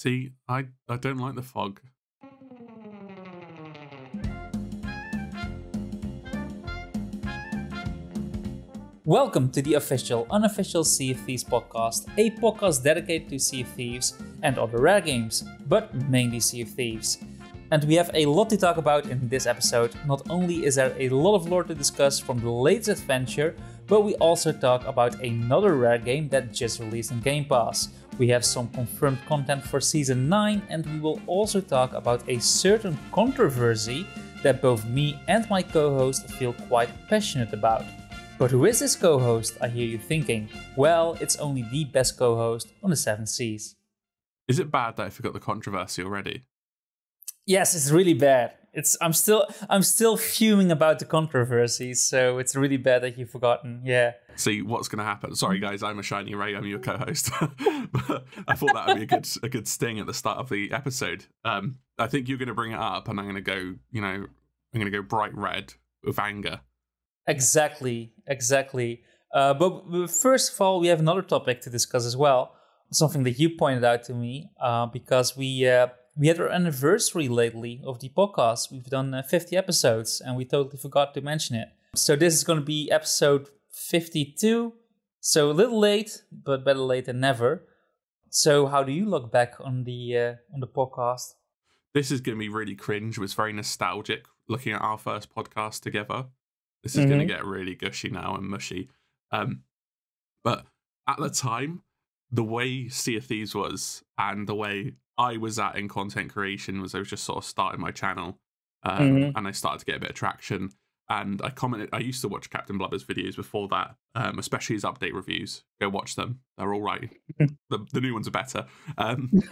See, I don't like the fog. Welcome to the official, unofficial Sea of Thieves podcast, a podcast dedicated to Sea of Thieves and other rare games, but mainly Sea of Thieves. And we have a lot to talk about in this episode. Not only is there a lot of lore to discuss from the latest adventure, but we also talk about another rare game that just released on Game Pass. We have some confirmed content for Season 9, and we will also talk about a certain controversy that both me and my co-host feel quite passionate about. But who is this co-host, I hear you thinking? Well, it's only the best co-host on the Seven Seas. Is it bad that I forgot the controversy already? Yes, it's really bad. I'm still fuming about the controversy, so it's really bad that you've forgotten. Yeah. See what's going to happen. Sorry, guys, I'm AShinyRay. I'm your co-host. But I thought that would be a good sting at the start of the episode. I think you're going to bring it up, and I'm going to go bright red with anger. Exactly. But first of all, we have another topic to discuss as well. Something that you pointed out to me, because we had our anniversary lately of the podcast. We've done 50 episodes, and we totally forgot to mention it. So this is going to be episode 52. So a little late, but better late than never. So how do you look back on the podcast? This is going to be really cringe. It was very nostalgic looking at our first podcast together. This is going to get really gushy now and mushy. But at the time, the way Sea of Thieves was and the way I was at in content creation was I was just sort of starting my channel and I started to get a bit of traction. And I commented, I used to watch Captain Blubber's videos before that, especially his update reviews. Go watch them. They're all right. The new ones are better. And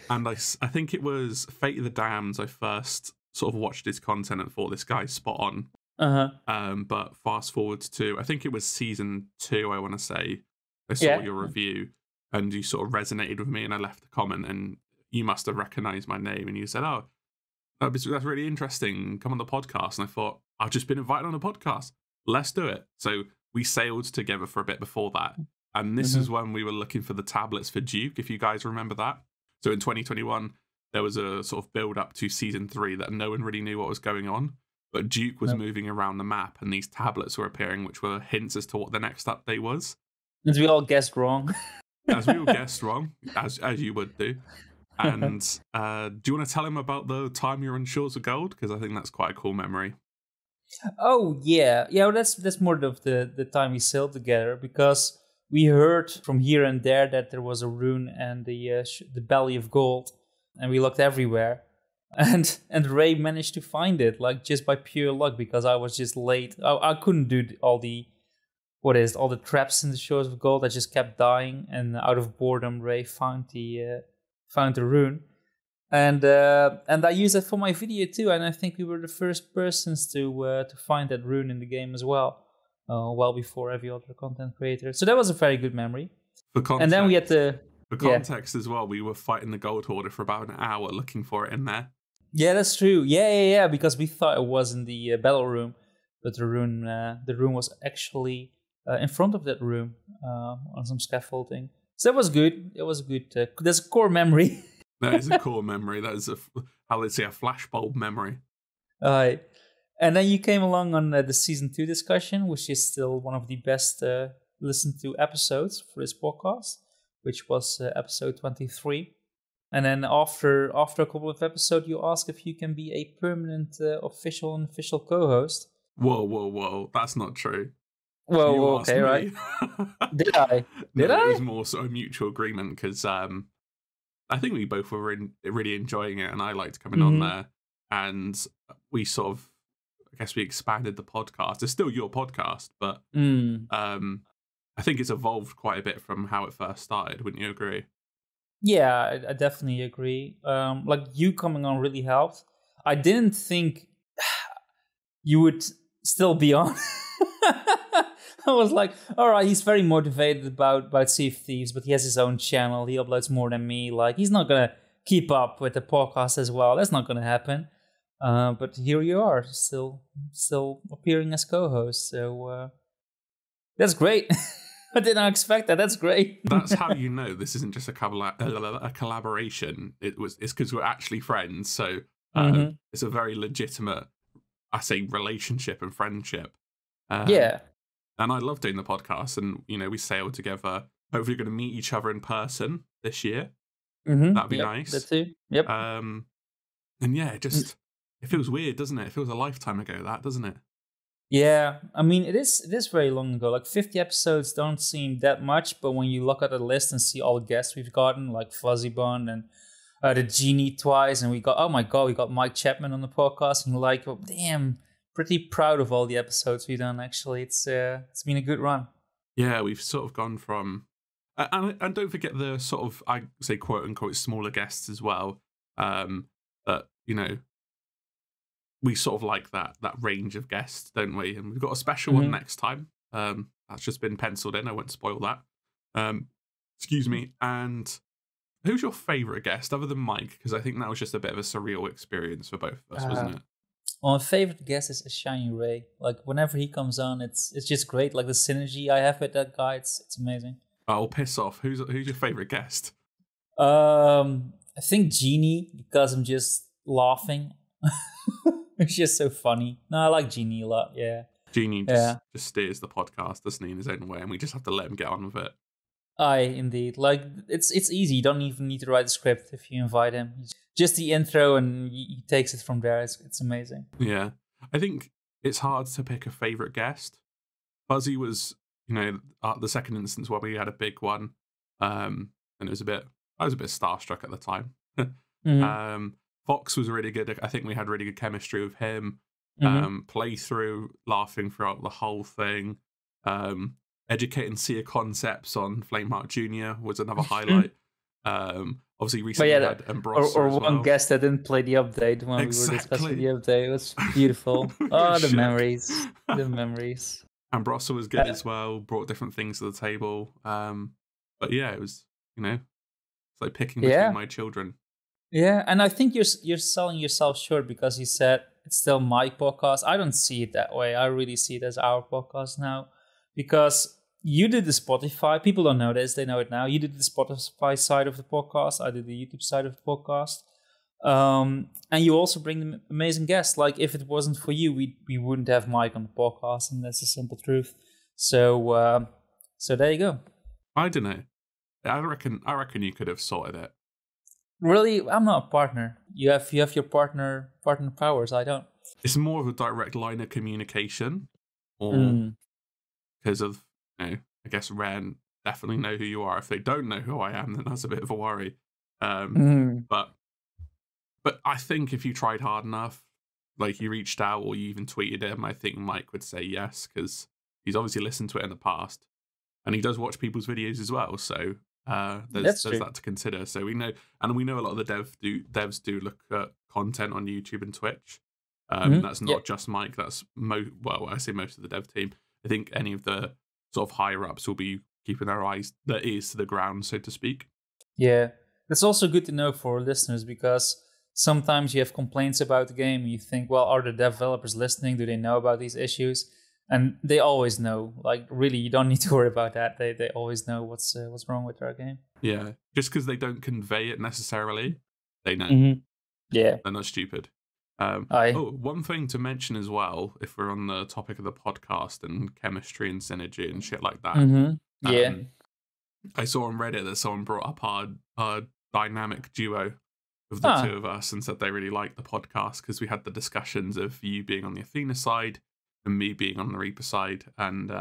I think it was Fate of the Damned. I first sort of watched his content and thought this guy's spot on. But fast forward to, I think it was season 2, I want to say, I saw your review and you sort of resonated with me and I left a comment and you must have recognized my name and you said, oh, that's really interesting. Come on the podcast. And I thought, I've just been invited on a podcast. Let's do it. So we sailed together for a bit before that. And this is when we were looking for the tablets for Duke, if you guys remember that. So in 2021, there was a sort of build up to season 3 that no one really knew what was going on. But Duke was moving around the map and these tablets were appearing, which were hints as to what the next update was. As we all guessed wrong. As we all guessed wrong, as you would do. And do you want to tell him about the time you were on Shores of Gold? Because I think that's quite a cool memory. Oh, yeah. Yeah, well, that's more of the time we sailed together, because we heard from here and there that there was a rune and the belly of gold, and we looked everywhere. And Ray managed to find it, like, just by pure luck, because I was just late. I couldn't do all the traps in the Shores of Gold. I just kept dying, and out of boredom, Ray found the rune. And I used it for my video too, and I think we were the first persons to find that rune in the game as well, well before every other content creator. So that was a very good memory. For context, and then we had for context as well, we were fighting the Gold Hoarder for about an hour looking for it in there. Yeah, that's true. Yeah, because we thought it was in the battle room, but the rune was actually in front of that room on some scaffolding. So that was good. It was a good. That's a core memory. That is a core memory. That is how they say a flashbulb memory. And then you came along on the season 2 discussion, which is still one of the best listened to episodes for this podcast, which was episode 23. And then after a couple of episodes, you ask if you can be a permanent unofficial co-host. Whoa! That's not true. Whoa, okay, right? Did I? It was more sort of mutual agreement because I think we both were really enjoying it, and I liked coming on there. And we sort of, I guess, we expanded the podcast. It's still your podcast, but I think it's evolved quite a bit from how it first started. Wouldn't you agree? Yeah, I definitely agree. Like, you coming on really helped. I didn't think you would still be on. I was like, all right, he's very motivated about Sea of Thieves, but he has his own channel. He uploads more than me. Like, he's not going to keep up with the podcast as well. That's not going to happen. But here you are, still appearing as co-host. So that's great. I did not expect that. That's great. That's how you know this isn't just a collaboration. It's because we're actually friends. So it's a very legitimate, I say, relationship and friendship. Yeah. And I love doing the podcast, and we sail together. Hopefully, we're going to meet each other in person this year. That'd be nice. That too. Yep. And yeah, it feels weird, doesn't it? It feels a lifetime ago, doesn't it? Yeah, I mean, it is very long ago. Like 50 episodes don't seem that much, but when you look at the list and see all the guests we've gotten, like Fuzzy Bun and the Genie twice, and we got Mike Chapman on the podcast, and like, oh, damn, pretty proud of all the episodes we've done. Actually, it's been a good run. Yeah, we've sort of gone from, and don't forget the sort of, I say, quote unquote smaller guests as well. But we sort of like that range of guests, don't we? And we've got a special one next time. That's just been penciled in. I won't spoil that. Excuse me. And who's your favourite guest other than Mike? Because I think that was just a bit of a surreal experience for both of us, wasn't it? Well, my favourite guest is AShinyRay. Like whenever he comes on, it's just great. Like the synergy I have with that guy, it's amazing. Oh, piss off. Who's your favourite guest? I think Genie, because I'm just laughing. It's just so funny. No, I like Genie a lot, yeah. Genie just steers the podcast, doesn't he, in his own way, and we just have to let him get on with it. Aye, indeed. Like, it's easy. You don't even need to write a script if you invite him. Just the intro, and he takes it from there. It's amazing. Yeah. I think it's hard to pick a favourite guest. Fuzzy was, the second instance where we had a big one, and I was a bit starstruck at the time. Fox was really good. I think we had really good chemistry with him. Playthrough, laughing throughout the whole thing. Educating Sia concepts on Flameheart Jr. was another highlight. Obviously, recently we had Ambrosio or as well. one guest that didn't play the update when we were discussing the update. It was beautiful. Oh, the memories. The memories. Ambrosio was good as well. Brought different things to the table. But yeah, it was, it's like picking between my children. Yeah, and I think you're selling yourself short because you said it's still my podcast. I don't see it that way. I really see it as our podcast now, because you did the Spotify. People don't know this; they know it now. You did the Spotify side of the podcast. I did the YouTube side of the podcast, and you also bring them amazing guests. Like if it wasn't for you, we wouldn't have Mike on the podcast, and that's the simple truth. So there you go. I don't know. I reckon you could have sorted it. Really, I'm not a partner. You have your partner powers. I don't. It's more of a direct line of communication, or because of I guess Ren definitely know who you are. If they don't know who I am, then that's a bit of a worry. But I think if you tried hard enough, like you reached out or you even tweeted him, I think Mike would say yes, because he's obviously listened to it in the past, and he does watch people's videos as well. So. There's that to consider. So we know a lot of the devs do look at content on YouTube and Twitch. That's not just Mike. That's I say most of the dev team. I think any of the sort of higher ups will be keeping their ears to the ground, so to speak. Yeah, that's also good to know for listeners, because sometimes you have complaints about the game and you think, well, are the developers listening? Do they know about these issues? And they always know. Like, really, you don't need to worry about that. They always know what's wrong with our game. Yeah, just because they don't convey it necessarily, they know. Yeah, they're not stupid. One thing to mention as well, if we're on the topic of the podcast and chemistry and synergy and shit like that. I saw on Reddit that someone brought up our dynamic duo of the two of us and said they really liked the podcast because we had the discussions of you being on the Athena side and me being on the Reaper side, and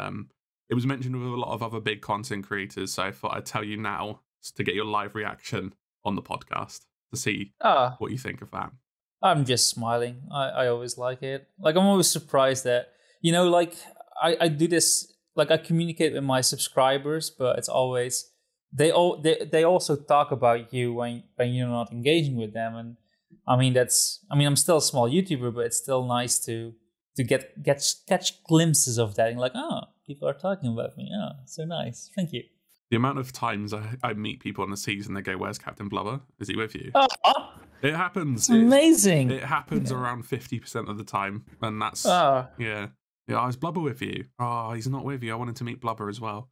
it was mentioned with a lot of other big content creators, so I thought I'd tell you now to get your live reaction on the podcast to see what you think of that. I'm just smiling. I always like it. Like, I'm always surprised that, like, I do this, like, I communicate with my subscribers, but it's always, they also talk about you when you're not engaging with them, and I'm still a small YouTuber, but it's still nice to catch glimpses of that, and like, people are talking about me. So nice. Thank you. The amount of times I meet people on the seas and they go, "Where's Captain Blubber? Is he with you?" It happens. It's amazing. It happens around 50% of the time, and that's is Blubber with you? Oh, he's not with you. I wanted to meet Blubber as well.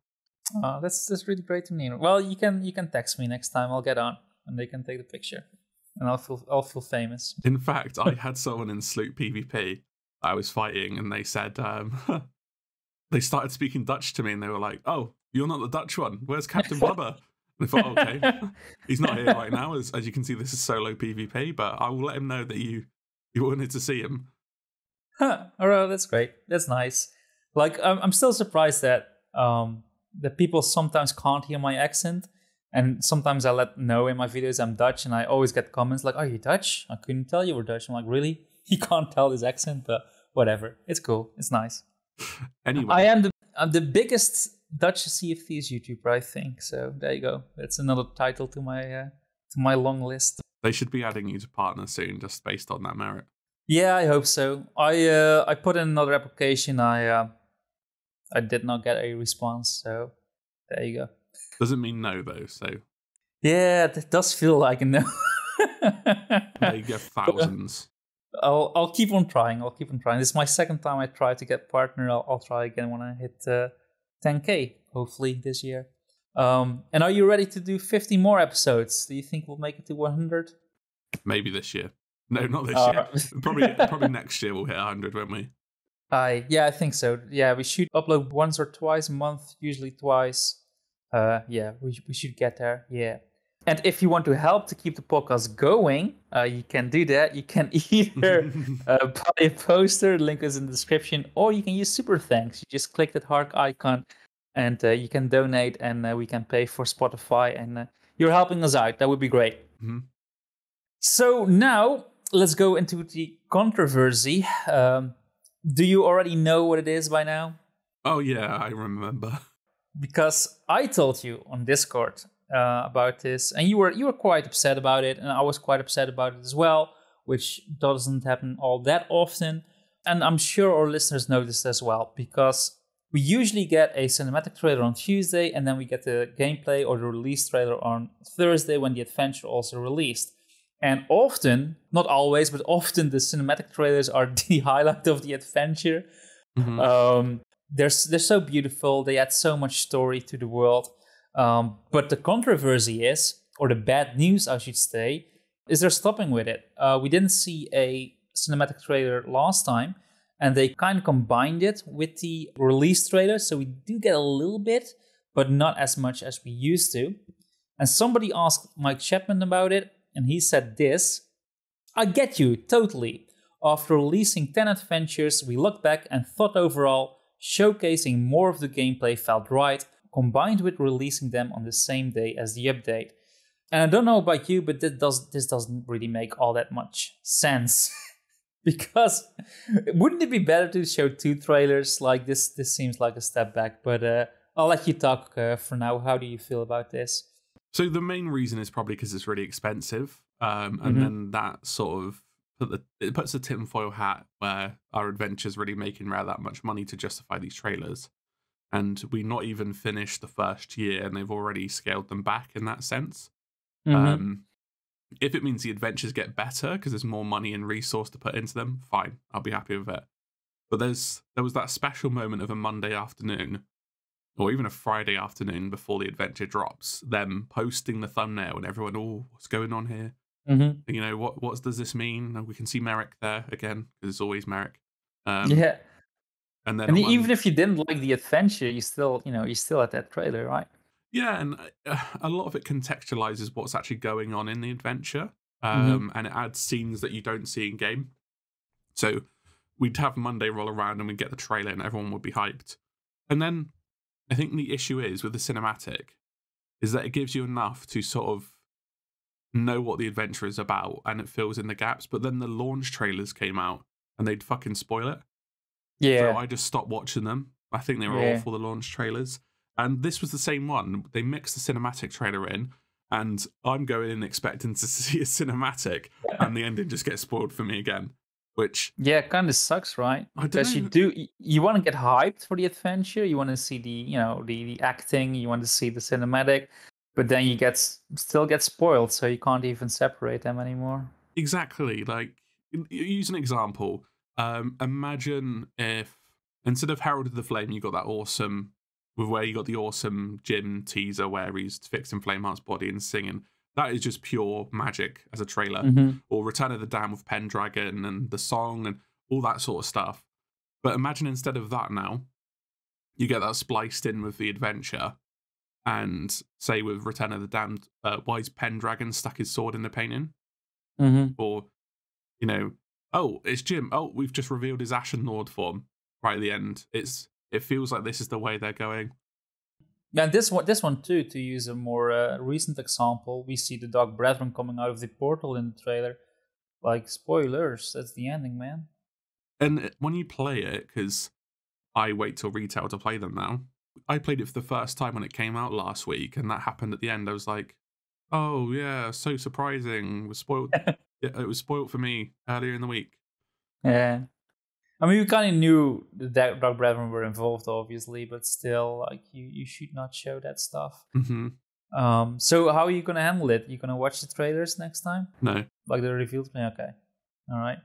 That's really great to me. Well, you can text me next time. I'll get on and they can take the picture, and I'll feel famous. In fact, I had someone in Sloop PvP I was fighting, and they said they started speaking Dutch to me, and they were like, "Oh, you're not the Dutch one. Where's Captain Blubber?" And I thought, okay, he's not here right now. As you can see, this is solo PvP, but I will let him know that you wanted to see him. All right, that's great. That's nice. Like, I'm still surprised that that people sometimes can't hear my accent, and sometimes I let know in my videos I'm Dutch, and I always get comments like, "Are you Dutch? I couldn't tell you were Dutch." I'm like, "Really? You can't tell this accent?" But whatever, it's cool. It's nice. Anyway, I'm the biggest Dutch Sea of Thieves YouTuber, I think. So there you go. That's another title to my long list. They should be adding you to partner soon, just based on that merit. Yeah, I hope so. I put in another application. I did not get a response. So there you go. Doesn't mean no though. So yeah, it does feel like a no. They get thousands. I'll keep on trying. This is my second time I try to get partner. I'll try again when I hit 10K, hopefully this year. And are you ready to do 50 more episodes? Do you think we'll make it to 100? Maybe this year. No, not this year. Probably next year we'll hit 100, won't we? Yeah, I think so. Yeah, we should upload once or twice a month, usually twice. Yeah, we should get there. Yeah. And if you want to help to keep the podcast going, you can do that. You can either buy a poster, link is in the description, or you can use Super Thanks. You just click that heart icon and you can donate, and we can pay for Spotify, and you're helping us out. That would be great. Mm-hmm. So now let's go into the controversy. Do you already know what it is by now? Oh yeah, I remember. Because I told you on Discord about this, and you were quite upset about it, and I was quite upset about it as well, which doesn't happen all that often. And I'm sure our listeners know this as well, because we usually get a cinematic trailer on Tuesday, and then we get the gameplay or the release trailer on Thursday when the adventure also released. And often, not always, but often the cinematic trailers are the highlight of the adventure. Mm-hmm. They're so beautiful. They add so much story to the world. But the controversy is, or the bad news, I should say, is they're stopping with it. We didn't see a cinematic trailer last time, and they kind of combined it with the release trailer. So we do get a little bit, but not as much as we used to. And somebody asked Mike Chapman about it, and he said this: "I get you, totally. After releasing 10 adventures, we looked back and thought overall, showcasing more of the gameplay felt right, combined with releasing them on the same day as the update. And I don't know about you, but this doesn't really make all that much sense." Because wouldn't it be better to show 2 trailers? Like this seems like a step back, but I'll let you talk for now. How do you feel about this? So the main reason is probably because it's really expensive, and then that sort of it puts a tinfoil hat where our adventure's really making Rare that much money to justify these trailers. And we not even finished the first year, and they've already scaled them back in that sense. If it means the adventures get better because there's more money and resource to put into them, fine, I'll be happy with it. But there was that special moment of a Monday afternoon, or even a Friday afternoon before the adventure drops, them posting the thumbnail and everyone, "Oh, what's going on here? You know, what does this mean?" And we can see Merrick there again, because it's always Merrick. Yeah. And then even if you didn't like the adventure, you still at that trailer, right? Yeah, and a lot of it contextualizes what's actually going on in the adventure, and it adds scenes that you don't see in game. So we'd have Monday roll around and we'd get the trailer and everyone would be hyped. And then I think the issue is with the cinematic is that it gives you enough to sort of know what the adventure is about, and it fills in the gaps. But then the launch trailers came out and they'd fucking spoil it. Yeah. So I just stopped watching them. I think they were awful, the launch trailers. And this was the same one. They mixed the cinematic trailer in, and I'm going in expecting to see a cinematic, and the ending just gets spoiled for me again. Which kind of sucks, right? Because you want to get hyped for the adventure, you want to see the acting, you want to see the cinematic, but then you still get spoiled, so you can't even separate them anymore. Exactly. Like, use an example. Imagine if instead of Herald of the Flame, you got that awesome with where you got the awesome Jim teaser where he's fixing Flameheart's body and singing. That is just pure magic as a trailer. Mm-hmm. Or Return of the Dam with Pendragon and the song and all that sort of stuff. But imagine instead of that now, you get that spliced in with the adventure. And say with Return of the Damned, why is Pendragon stuck his sword in the painting? Mm-hmm. Or, you know, oh, it's Jim. Oh, we've just revealed his Ashen Lord form right at the end. It feels like this is the way they're going. And this one too, to use a more recent example, we see the Dark Brethren coming out of the portal in the trailer. Like, spoilers, that's the ending, man. And when you play it, because I wait till retail to play them now, I played it for the first time when it came out last week, and that happened at the end. I was like, oh yeah, so surprising. It was spoiled. It was spoiled for me earlier in the week. Yeah. I mean, we kind of knew that Dark Brethren were involved, obviously, but still, like, you should not show that stuff. Mm-hmm. So how are you going to handle it? You going to watch the trailers next time? No. Like the revealed? Okay. All right.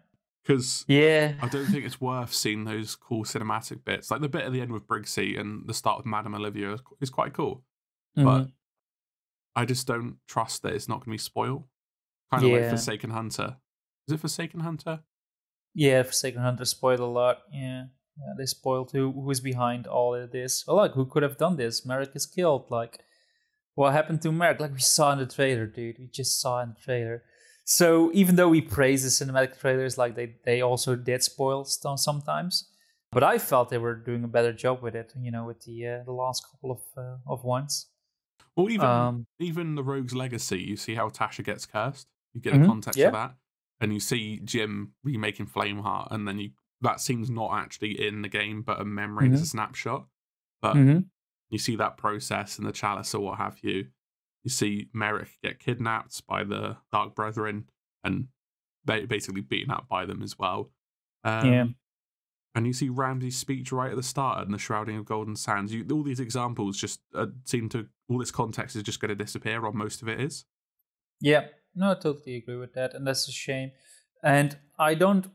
Because yeah, I don't think it's worth seeing those cool cinematic bits. Like the bit at the end with Briggsy and the start with Madame Olivia is quite cool. Mm-hmm. But I just don't trust that it's not going to be spoiled. Kind of like Forsaken Hunter. Is it Forsaken Hunter? Yeah, Forsaken Hunter spoiled a lot. Yeah, they spoiled who's behind all of this. Well, like, who could have done this? Merrick is killed. Like, what happened to Merrick? Like, we saw in the trailer, dude. We just saw in the trailer. So even though we praise the cinematic trailers, like they also did spoil stuff sometimes. But I felt they were doing a better job with it. You know, with the last couple of ones. Well, even the Rogue's Legacy, you see how Tasha gets cursed. You get Mm-hmm. the context of that. And you see Jim remaking Flameheart, and then that seems not actually in the game, but a memory, it's a snapshot. But you see that process and the chalice or what have you. You see Merrick get kidnapped by the Dark Brethren and basically beaten up by them as well. And you see Ramsay's speech right at the start and the Shrouding of Golden Sands. All these examples just seem to, all this context is just going to disappear, or most of it is. Yeah. No, I totally agree with that, and that's a shame. And I don't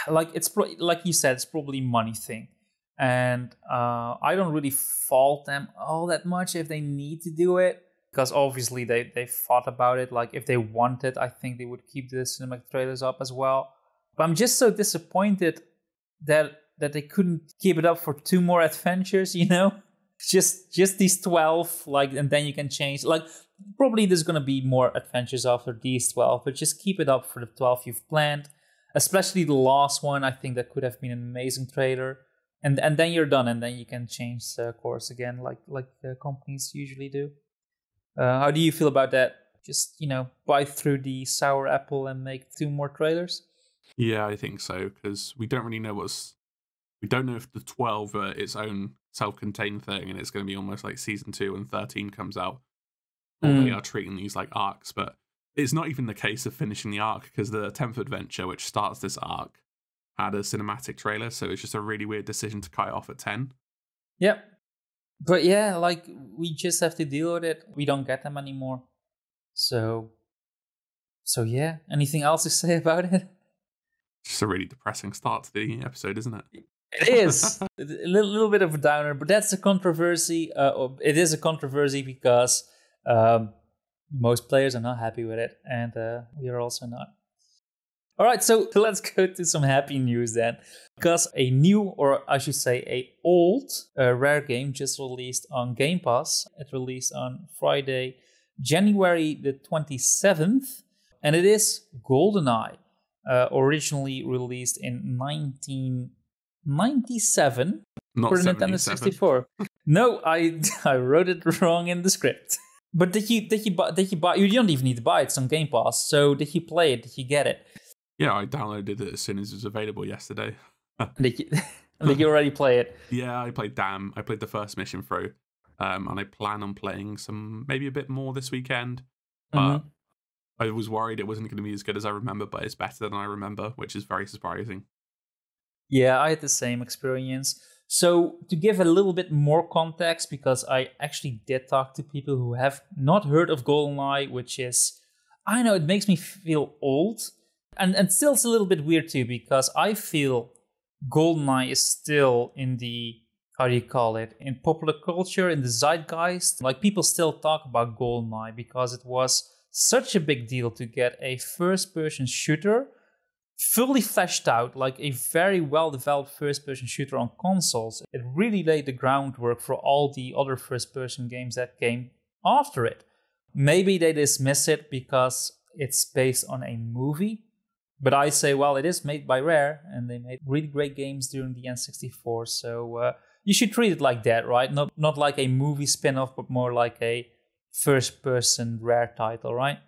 like it's like you said, it's probably a money thing, and I don't really fault them all that much if they need to do it, because obviously they thought about it. Like, if they wanted, I think they would keep the cinematic trailers up as well. But I'm just so disappointed that they couldn't keep it up for 2 more adventures. You know, just these 12, like, and then you can change. Like, probably there's going to be more adventures after these 12, but just keep it up for the 12 you've planned, especially the last one. I think that could have been an amazing trailer, and then you're done, and then you can change course again, like the companies usually do. How do you feel about that? Just, bite through the sour apple and make 2 more trailers? Yeah, I think so, because we don't really know we don't know if the 12 are its own self-contained thing, and it's going to be almost like season 2 and 13 comes out. Or they are treating these like arcs, but it's not even the case of finishing the arc, because the 10th adventure, which starts this arc, had a cinematic trailer, so it's just a really weird decision to cut it off at 10. Yep. But yeah, like, we just have to deal with it. We don't get them anymore. So yeah. Anything else to say about it? Just a really depressing start to the episode, isn't it? It is. A little bit of a downer, but that's a controversy. It is a controversy because most players are not happy with it, and we are also not. All right, so let's go to some happy news then, because a new, or I should say a old rare game just released on Game Pass. It released on Friday, January the 27th, and it is GoldenEye, originally released in 1997 Not for the 77. Nintendo 64. No, I wrote it wrong in the script. But did you buy? You don't even need to buy it. It's on Game Pass. So did you play it? Did you get it? Yeah, I downloaded it as soon as it was available yesterday. Did you already play it? Yeah, I played Dam. I played the first mission through, and I plan on playing maybe a bit more this weekend. But I was worried it wasn't going to be as good as I remember, but it's better than I remember, which is very surprising. Yeah, I had the same experience. So to give a little bit more context, because I actually did talk to people who have not heard of GoldenEye, which is, I know, it makes me feel old. And still it's a little bit weird too, because I feel GoldenEye is still in the how do you call it, in popular culture, in the zeitgeist. Like, people still talk about GoldenEye because it was such a big deal to get a first-person shooter fully fleshed out, like a very well-developed first-person shooter on consoles. It really laid the groundwork for all the other first-person games that came after it. Maybe they dismiss it because it's based on a movie, but I say, well, it is made by Rare, and they made really great games during the N64, so you should treat it like that, right? Not like a movie spin-off, but more like a first-person Rare title, right?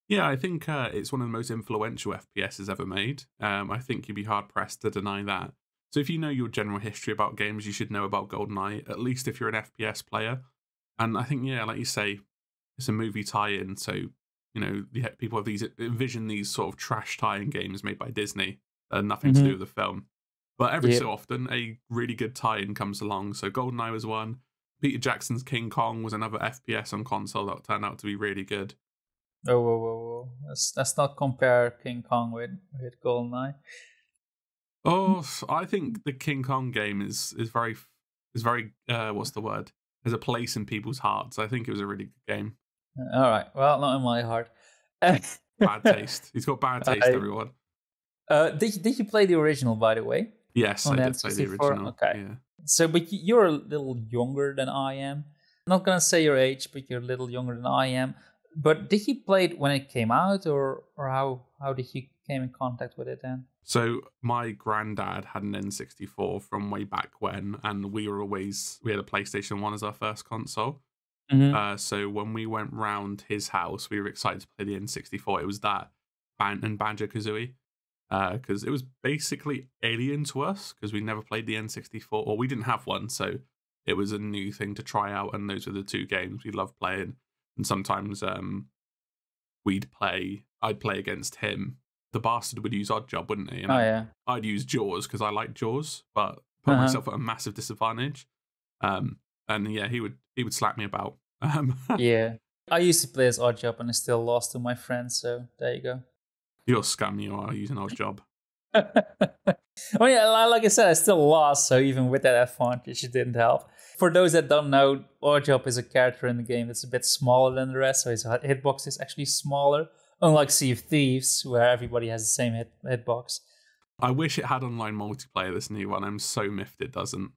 Yeah, I think it's one of the most influential FPSs ever made. I think you'd be hard-pressed to deny that. So if you know your general history about games, you should know about GoldenEye, at least if you're an FPS player. And I think, yeah, like you say, it's a movie tie-in, so, you know, people have envision these sort of trash tie-in games made by Disney, nothing to do with the film. But every so often, a really good tie-in comes along. So GoldenEye was one. Peter Jackson's King Kong was another FPS on console that turned out to be really good. Oh. Let's not compare King Kong with GoldenEye. Oh, I think the King Kong game is very what's the word? There's a place in people's hearts. I think it was a really good game. All right. Well, not in my heart. Bad taste. He's got bad taste, everyone. Did you play the original, by the way? Yes, I did play the original. Okay. Yeah. So, but you're a little younger than I am. I'm not gonna say your age, but you're a little younger than I am. But did you play it when it came out, or how did you came in contact with it then? So my granddad had an N64 from way back when, and we had a PlayStation 1 as our first console. So when we went round his house, we were excited to play the N64. It was that and Banjo-Kazooie, because it was basically alien to us because we never played the N64, or we didn't have one, so it was a new thing to try out. And those were the two games we loved playing. And sometimes I'd play against him. The bastard would use Oddjob, wouldn't he? And I'd use Jaws because I like Jaws, but put myself at a massive disadvantage. And yeah, he would slap me about. Yeah, I used to play as Oddjob, and I still lost to my friends. So there you go. You're scum. You are using Oddjob. Oh yeah, like I said, I still lost. So even with that advantage, it didn't help. For those that don't know, Oddjob is a character in the game that's a bit smaller than the rest, so his hitbox is actually smaller. Unlike Sea of Thieves, where everybody has the same hitbox. I wish it had online multiplayer, this new one. I'm so miffed it doesn't.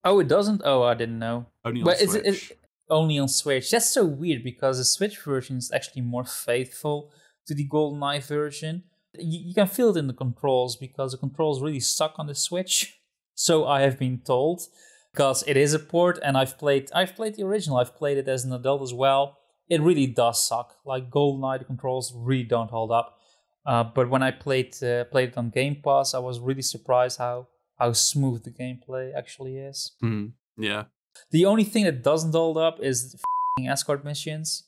Oh, it doesn't? Oh, I didn't know. Only on Switch. Is it only on Switch? That's so weird, because the Switch version is actually more faithful to the GoldenEye version. You can feel it in the controls, because the controls really suck on the Switch. So I have been told, because it is a port, and I've played the original. I've played it as an adult as well. It really does suck. Like GoldenEye, the controls really don't hold up. But when I played it on Game Pass, I was really surprised how smooth the gameplay actually is. Yeah. The only thing that doesn't hold up is the escort missions.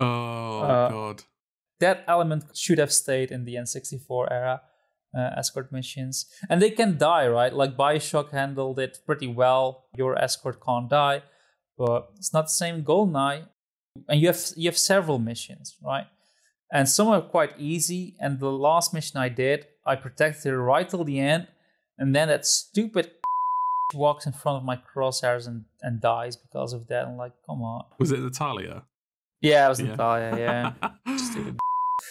Oh, God. That element should have stayed in the N64 era, escort missions. And they can die, right? Like Bioshock handled it pretty well. Your escort can't die. But it's not the same in GoldenEye. And you have several missions, right? And some are quite easy. And the last mission I did, I protected her right till the end. And then that stupid walks in front of my crosshairs and dies because of that. I'm like, come on. Was it Natalia? Yeah, it was Natalia, yeah. Stupid.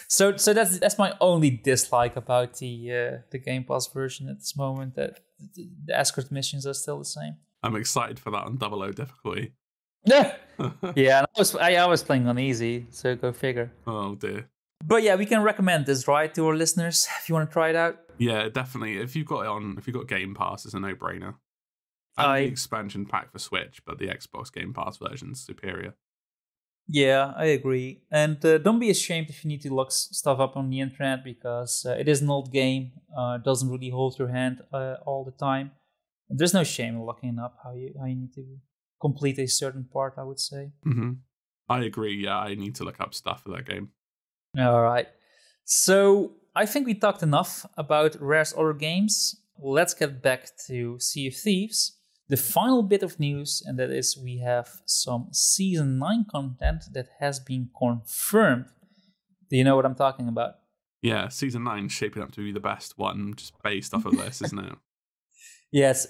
So that's my only dislike about the Game Pass version at this moment, that the escort missions are still the same. I'm excited for that on 00 difficulty. Yeah, and I was playing on easy, so go figure. Oh dear. But yeah, we can recommend this, right, to our listeners if you want to try it out. Yeah, definitely. If you've got Game Pass, it's a no-brainer. And the expansion pack for Switch, but the Xbox Game Pass version's superior. Yeah, I agree. And don't be ashamed if you need to look stuff up on the internet, because it is an old game. It doesn't really hold your hand all the time. There's no shame in looking up how you need to complete a certain part, I would say. I agree. Yeah, I need to look up stuff for that game. All right. So I think we talked enough about Rare's other games. Let's get back to Sea of Thieves. The final bit of news, and that is we have some Season 9 content that has been confirmed. Do you know what I'm talking about? Yeah, Season 9 is shaping up to be the best one, just based off of this, isn't it? Yes.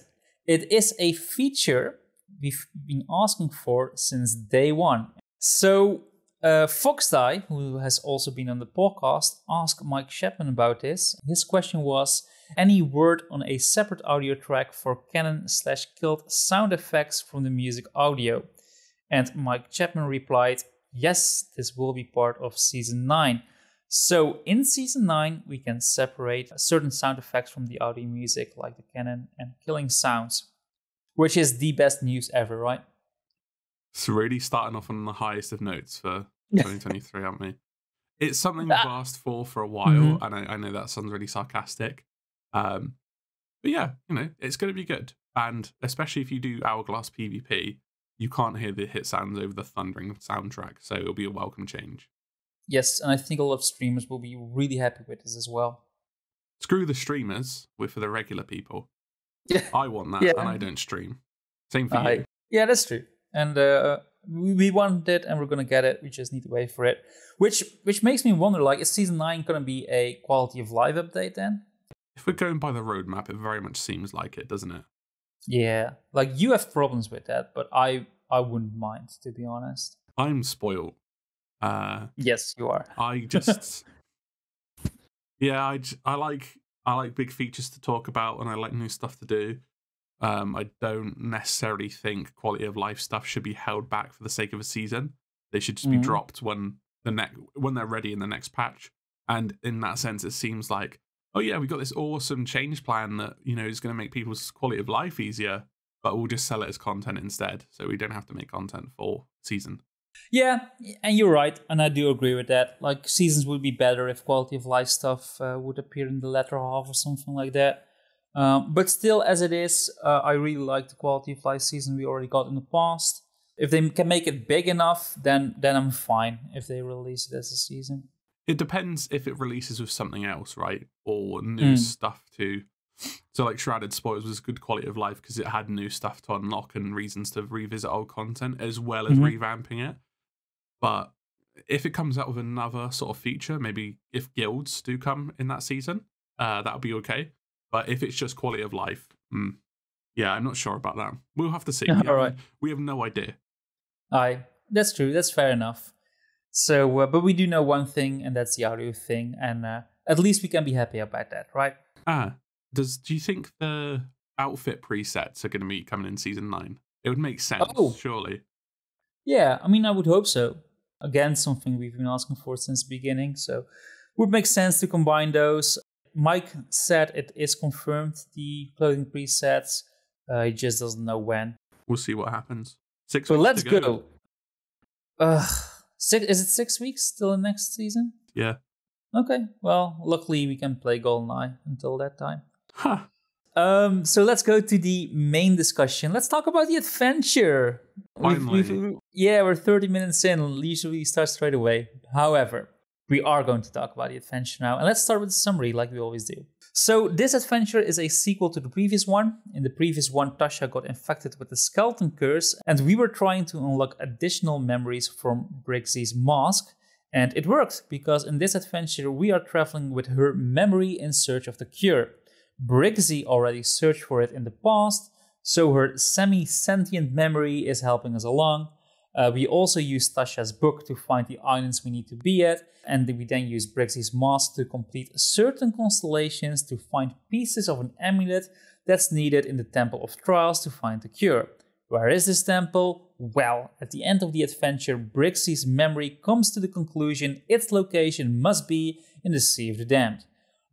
It is a feature we've been asking for since day one. So Foxdie, who has also been on the podcast, asked Mike Chapman about this. His question was, any word on a separate audio track for canon/killed sound effects from the music audio? And Mike Chapman replied, yes, this will be part of Season 9. So in Season 9, we can separate certain sound effects from the audio music, like the cannon and killing sounds, which is the best news ever, right? It's really starting off on the highest of notes for 2023, aren't we? It's something we've asked for a while, and I know that sounds really sarcastic. But yeah, it's going to be good. And especially if you do Hourglass PvP, you can't hear the hit sounds over the thundering soundtrack, so it'll be a welcome change. Yes, and I think a lot of streamers will be really happy with this as well. Screw the streamers, we're for the regular people. Yeah. I want that, and I don't stream. Same for you. Yeah, that's true. And we want it, and we're going to get it. We just need to wait for it. Which makes me wonder, like, is Season 9 going to be a quality of life update then? If we're going by the roadmap, it very much seems like it, doesn't it? Yeah. Like, you have problems with that, but I wouldn't mind, to be honest. I'm spoiled. Yes, you are. I just... yeah, I like big features to talk about, and I like new stuff to do. I don't necessarily think quality of life stuff should be held back for the sake of a season. They should just be dropped when they're ready in the next patch. And in that sense, it seems like, oh yeah, we've got this awesome change plan that is going to make people's quality of life easier, but we'll just sell it as content instead, so we don't have to make content for season. Yeah, and you're right, and I do agree with that. Like, seasons would be better if quality of life stuff would appear in the latter half or something like that. But still, as it is, I really like the quality of life season we already got in the past. If they can make it big enough, then I'm fine if they release it as a season. It depends if it releases with something else, right? Or new stuff too. So like Shrouded Spoils was good quality of life because it had new stuff to unlock and reasons to revisit old content as well as revamping it. But if it comes out with another sort of feature, maybe if guilds do come in that season, that'll be okay. But if it's just quality of life, yeah, I'm not sure about that. We'll have to see. We have no idea. That's true. That's fair enough. So, but we do know one thing, and that's the audio thing, and at least we can be happy about that, right? Do you think the outfit presets are going to be coming in Season 9? It would make sense, surely. Yeah, I mean, I would hope so. Again, something we've been asking for since the beginning, so it would make sense to combine those. Mike said it is confirmed, the clothing presets. He just doesn't know when. We'll see what happens. 6 weeks. So let's go. Is it 6 weeks till the next season? Yeah. Okay, well, luckily we can play GoldenEye until that time. Huh. So let's go to the main discussion. Let's talk about the adventure. Finally. We're 30 minutes in. Usually start straight away. However, we are going to talk about the adventure now. And let's start with the summary like we always do. So this adventure is a sequel to the previous one. In the previous one, Tasha got infected with the skeleton curse, and we were trying to unlock additional memories from Briggsy's mask. And it worked, because in this adventure we are traveling with her memory in search of the cure. Briggsy already searched for it in the past, so her semi-sentient memory is helping us along. We also use Tasha's book to find the islands we need to be at, and we then use Briggsy's mask to complete certain constellations to find pieces of an amulet that's needed in the Temple of Trials to find the cure. Where is this temple? Well, at the end of the adventure, Briggsy's memory comes to the conclusion its location must be in the Sea of the Damned.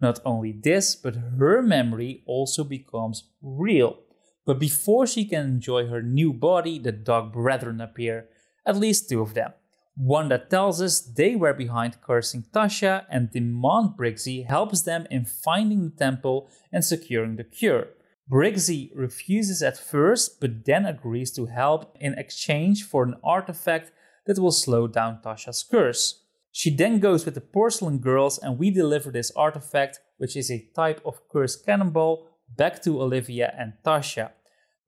Not only this, but her memory also becomes real. But before she can enjoy her new body, the Dark Brethren appear. At least 2 of them. One that tells us they were behind cursing Tasha and demand Briggsy helps them in finding the temple and securing the cure. Briggsy refuses at first, but then agrees to help in exchange for an artifact that will slow down Tasha's curse. She then goes with the Porcelain Girls and we deliver this artifact, which is a type of cursed cannonball, back to Olivia and Tasha.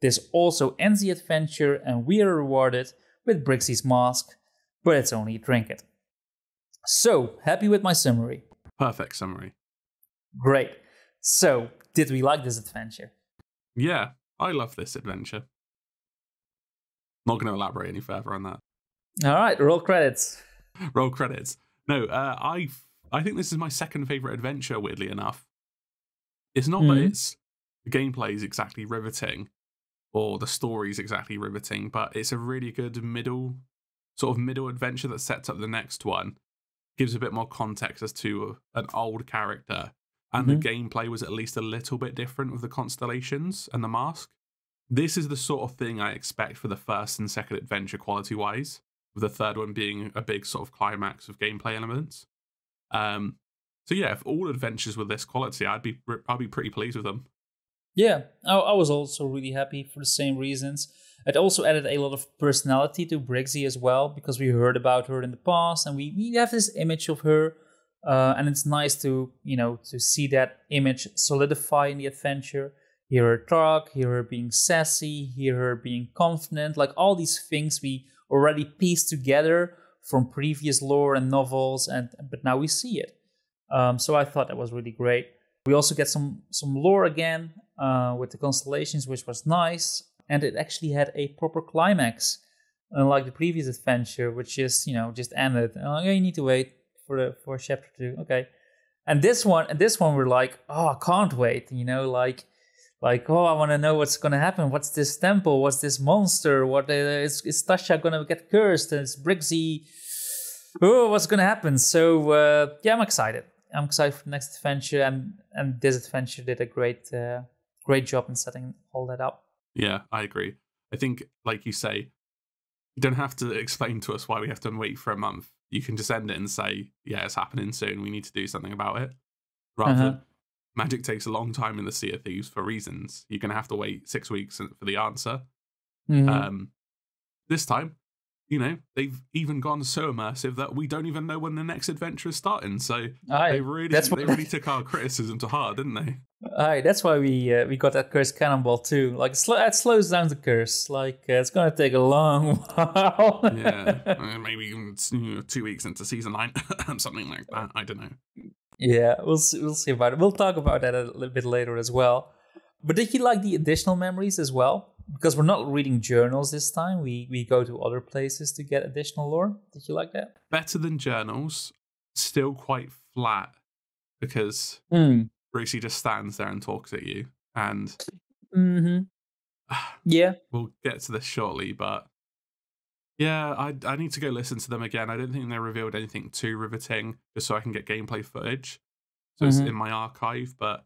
This also ends the adventure and we are rewarded with Briggsy's mask, but it's only a trinket. So, happy with my summary? Perfect summary. Great. So, did we like this adventure? Yeah, I love this adventure. Not going to elaborate any further on that. All right, roll credits. Roll credits. No, I think this is my second favorite adventure, weirdly enough. It's not that the gameplay is exactly riveting or the story is exactly riveting, but it's a really good middle adventure that sets up the next one, gives a bit more context as to an old character, and the gameplay was at least a little bit different with the Constellations and the mask. This is the sort of thing I expect for the first and second adventure quality-wise, with the third one being a big sort of climax of gameplay elements. So yeah, if all adventures were this quality, I'd be pretty pleased with them. Yeah, I was also really happy for the same reasons. It also added a lot of personality to Brixie as well, because we heard about her in the past, and we have this image of her, and it's nice to to see that image solidify in the adventure. Hear her talk, hear her being sassy, hear her being confident, like all these things we already pieced together from previous lore and novels, but now we see it. So I thought that was really great. We also get some lore again with the Constellations, which was nice, and it actually had a proper climax, unlike the previous adventure, which is just ended. You need to wait for chapter 2, okay. And this one we're like, oh, I can't wait, like oh, I want to know what's gonna happen. What's this temple? What's this monster? What is Tasha gonna get cursed? And it's Brixie. Oh, what's gonna happen? So yeah, I'm excited. I'm excited for the next adventure, and this adventure did a great job in setting all that up. Yeah, I agree. I think, like you say, you don't have to explain to us why we have to wait for a month. You can just end it and say, yeah, it's happening soon. We need to do something about it. Rather than magic takes a long time in the Sea of Thieves for reasons. You're going to have to wait 6 weeks for the answer. This time, they've even gone so immersive that we don't even know when the next adventure is starting. So they really took our criticism to heart, didn't they? That's why we got that cursed cannonball too. Like that slows down the curse. Like it's gonna take a long while. Yeah, maybe 2 weeks into season 9, something like that. I don't know. Yeah, we'll see about it. We'll talk about that a little bit later as well. But did you like the additional memories as well? Because we're not reading journals this time. We go to other places to get additional lore. Did you like that? Better than journals. Still quite flat because Brucey just stands there and talks at you. And yeah, we'll get to this shortly. But yeah, I need to go listen to them again. I don't think they revealed anything too riveting, just so I can get gameplay footage. So it's in my archive, but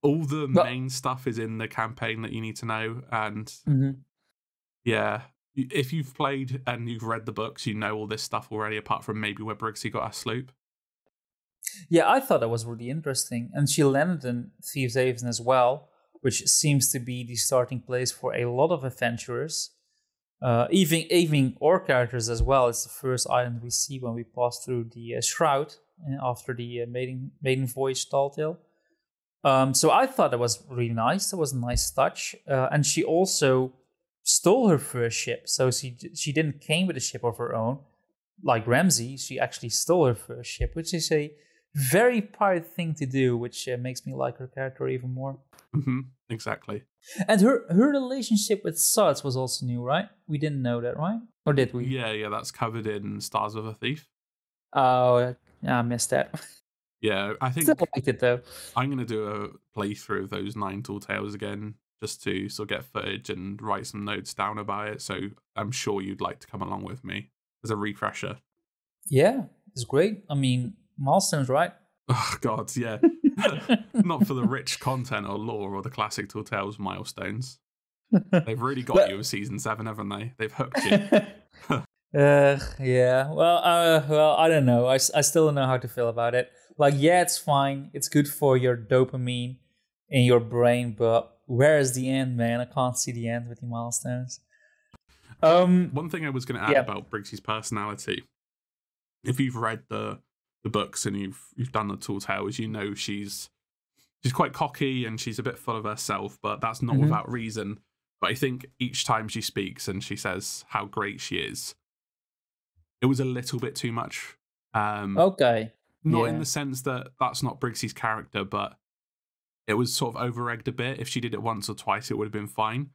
all the main stuff is in the campaign that you need to know. And yeah, if you've played and you've read the books, you know all this stuff already, apart from maybe where Brixie got her sloop. Yeah, I thought that was really interesting. And she landed in Thieves Haven as well, which seems to be the starting place for a lot of adventurers. Even our characters as well. It's the first island we see when we pass through the Shroud after the maiden voyage Tall Tale. So I thought that was really nice. That was a nice touch. And she also stole her first ship. So she didn't came with a ship of her own, like Ramsey. She actually stole her first ship, which is a very pirate thing to do, which makes me like her character even more. Exactly. And her relationship with Suds was also new, right? We didn't know that, right? Or did we? Yeah, that's covered in Stars of a Thief. Oh, yeah, I missed that. Yeah, I think Still liked it though. I'm going to do a playthrough of those 9 Tall Tales again, just to sort of get footage and write some notes down about it. So I'm sure you'd like to come along with me as a refresher. Yeah, it's great. I mean, milestones, right? Oh, God, yeah. Not for the rich content or lore or the classic Tall Tales milestones. They've really got you with Season 7, haven't they? They've hooked you. Yeah. Well, I don't know. I still don't know how to feel about it. Like, yeah, it's fine. It's good for your dopamine in your brain, but where is the end, man? I can't see the end with the milestones. One thing I was going to add about Brixie's personality, if you've read the books and you've done the Tall Tales, you know she's quite cocky and she's a bit full of herself, but that's not without reason. But I think each time she speaks and she says how great she is, it was a little bit too much. Okay. Not in the sense that that's not Brixie's character, but it was sort of over-egged a bit. If she did it once or twice, it would have been fine.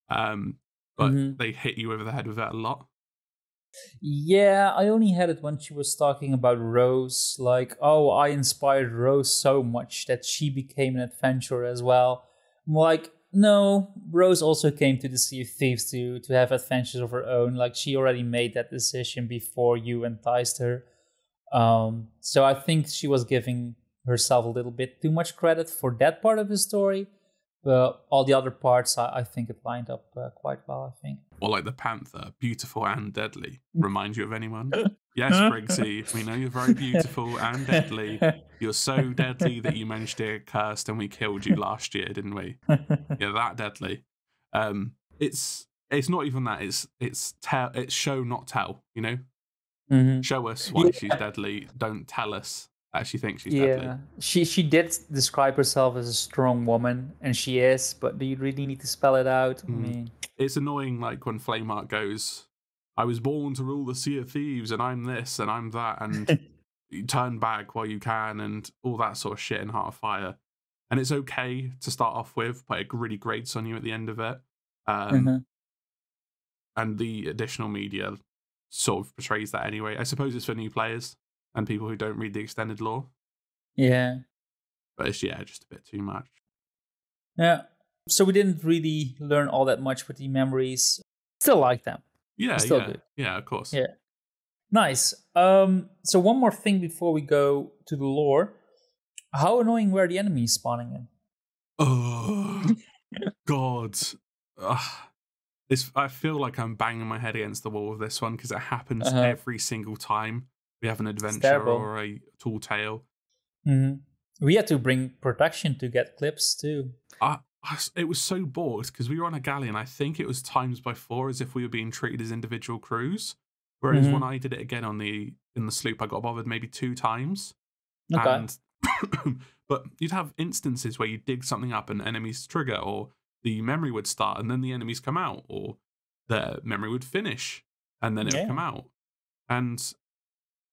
But they hit you over the head with it a lot. Yeah, I only had it when she was talking about Rose. Like, oh, I inspired Rose so much that she became an adventurer as well. I'm like, no, Rose also came to the Sea of Thieves to have adventures of her own. Like, she already made that decision before you enticed her. So I think she was giving herself a little bit too much credit for that part of the story. But all the other parts, I think it lined up quite well, I think. Or like the panther, beautiful and deadly. Remind you of anyone? Yes, Briggsy, we know you're very beautiful and deadly. You're so deadly that you managed to get cursed and we killed you last year, didn't we? Yeah, that deadly. It's not even that. It's show, not tell, you know? Mm-hmm. Show us why she's deadly. Don't tell us that she thinks she's deadly. She did describe herself as a strong woman, and she is, but do you really need to spell it out? I mean, it's annoying, like when Flameheart goes, I was born to rule the Sea of Thieves, and I'm this, and I'm that, and you turn back while you can, and all that sort of shit in Heart of Fire. And it's okay to start off with, but it really grates on you at the end of it. And the additional media sort of portrays that anyway. I suppose it's for new players and people who don't read the extended lore. Yeah. But it's, just a bit too much. Yeah. So we didn't really learn all that much with the memories. Still like them. Yeah, still good. Yeah, of course. Yeah. Nice. So one more thing before we go to the lore. How annoying were the enemies spawning in? Oh, God. I feel like I'm banging my head against the wall with this one because it happens every single time we have an adventure or a tall tale. We had to bring protection to get clips too. It was so bored because we were on a galleon. I think it was times by 4 as if we were being treated as individual crews. Whereas when I did it again in the sloop, I got bothered maybe 2 times. Okay. And but you'd have instances where you dig something up and enemies trigger, or the memory would start and then the enemies come out, or the memory would finish and then it would come out. And